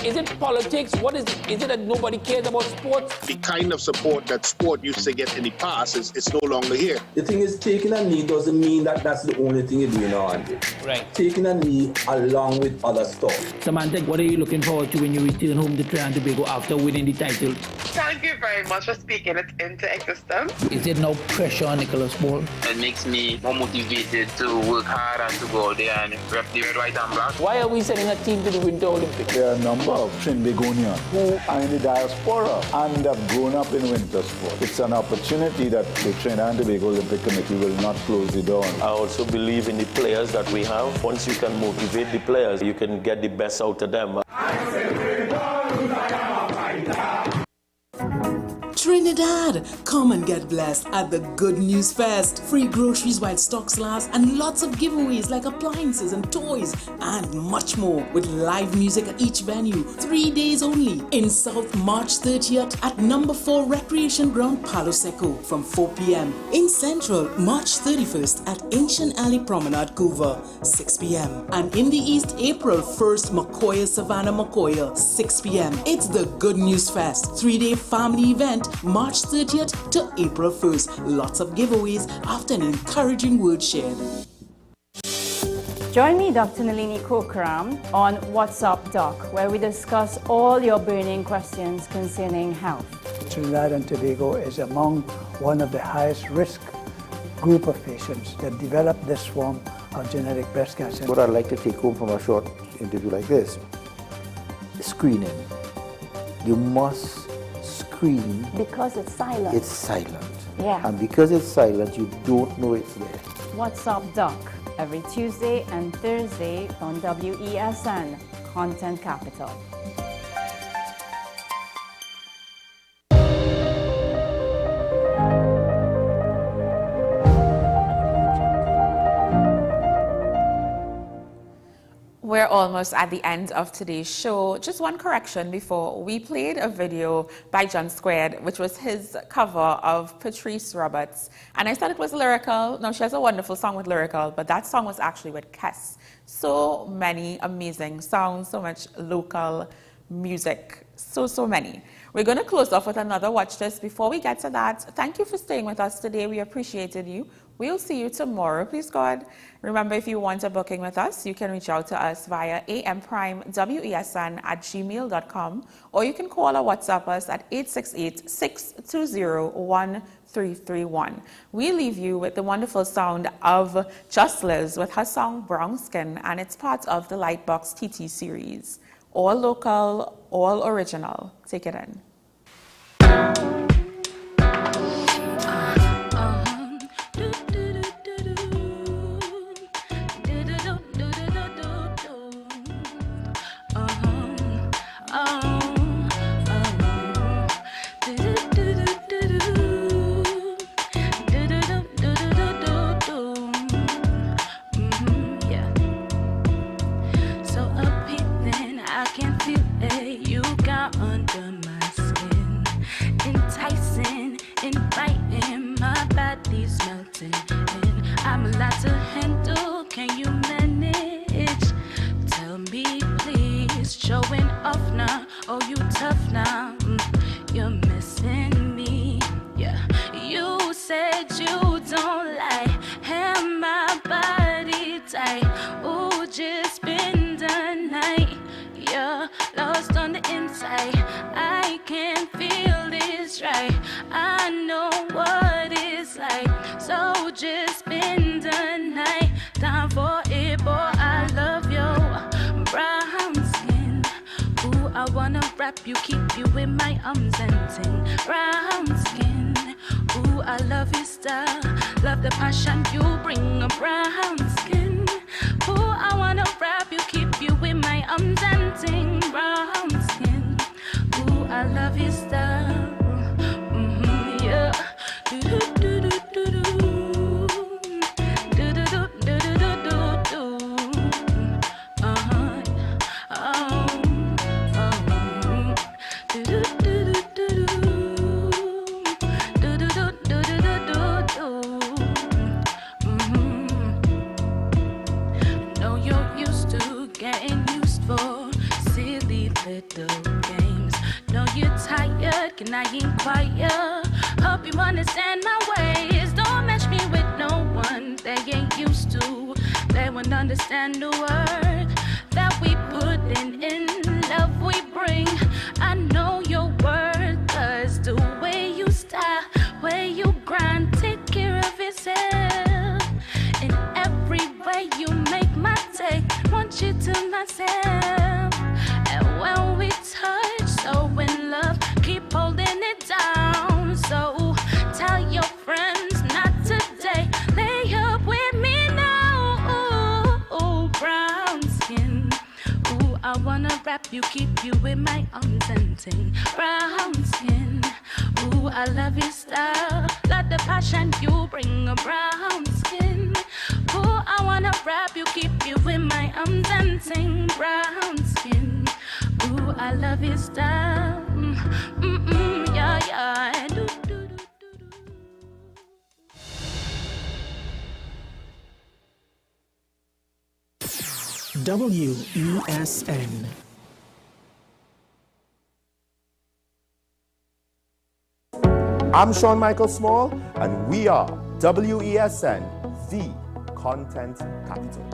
Speaker 6: Is it politics? What is it? Is it that nobody cares about sports?
Speaker 20: The kind of support that sport used to get in the past is no longer here.
Speaker 11: The thing is, taking a knee doesn't mean that that's the only thing you're doing now, Andy.
Speaker 6: Right.
Speaker 11: Taking a knee along with other stuff.
Speaker 6: Samantha, what are you looking forward to when you return home to Trinidad and Tobago after winning the title?
Speaker 22: Thank you very much for speaking it into existence.
Speaker 6: Is there no pressure on Nicholas Ball?
Speaker 12: It makes me more motivated to work hard and to go out there and rep the red, white and black.
Speaker 6: Why are we sending a team to the Winter Olympics?
Speaker 25: There are a number of Trinbagonians who are in the diaspora and have grown up in winter sport. It's an opportunity that the Trinidad and Tobago Olympic Committee will not close the door on.
Speaker 26: I also believe in the players that we have. Once you can motivate the players, you can get the best out of them.
Speaker 14: Trinidad, come and get blessed at the Good News Fest. Free groceries while stocks last and lots of giveaways like appliances and toys and much more with live music at each venue. 3 days only in South, March 30th at number 4 Recreation Ground, Palo Seco from 4 p.m. In Central, March 31st at Ancient Alley Promenade, Couva, 6 p.m. And in the East, April 1st, Macoya, Savannah, Macoya, 6 p.m. It's the Good News Fest, 3-day family event, March 30th to April 1st. Lots of giveaways after an encouraging word shared.
Speaker 23: Join me, Dr. Nalini Kokram, on What's Up Doc, where we discuss all your burning questions concerning health.
Speaker 8: Trinidad and Tobago is among one of the highest risk group of patients that develop this form of genetic breast cancer.
Speaker 15: What I'd like to take home from a short interview like this, screening. You must screen.
Speaker 23: Because it's silent.
Speaker 15: It's silent.
Speaker 23: Yeah.
Speaker 15: And because it's silent, you don't know it's there.
Speaker 23: What's Up Doc, every Tuesday and Thursday on WESN, Content Capital.
Speaker 3: We're almost at the end of today's show. Just one correction before. We played a video by John Squared, which was his cover of Patrice Roberts. And I said it was lyrical. No, she has a wonderful song with lyrical, but that song was actually with Kes. So many amazing songs, so much local music, so many. We're going to close off with another Watch This. Before we get to that, thank you for staying with us today. We appreciated you. We'll see you tomorrow, please God. Remember, if you want a booking with us, you can reach out to us via amprimewesn@gmail.com, or you can call or WhatsApp us at 868-620-1331. We leave you with the wonderful sound of Just Liz with her song Brown Skin, and it's part of the Lightbox TT series. All local, all original. Take it in.
Speaker 1: You keep you in my arms and sing. Brown skin, ooh, I love your style. Love the passion you bring. A brown skin, ooh, I wanna wrap you, keep you in my arms and sing. Brown skin, ooh, I love your style. Yeah. And I inquire, hope you understand my ways. Don't match me with no one they ain't used to. They won't understand the work that we put in love we bring. I know your worth, 'cause the way you style, way you grind, take care of yourself. In every way you make my day, want you to myself. And when we touch, so in love, keep holding it down. So tell your friends not today. Lay up with me now. Ooh, brown skin. Ooh, I wanna wrap you, keep you in my arms and sing. Brown skin. Ooh, I love your style. Love the passion you bring. A brown skin. Ooh, I wanna wrap you, keep you in my arms and sing. Brown skin. Ooh, I love your style. Yeah, yeah.
Speaker 14: WESN.
Speaker 18: I'm Sean Michael Small, and we are WESN, the content capital.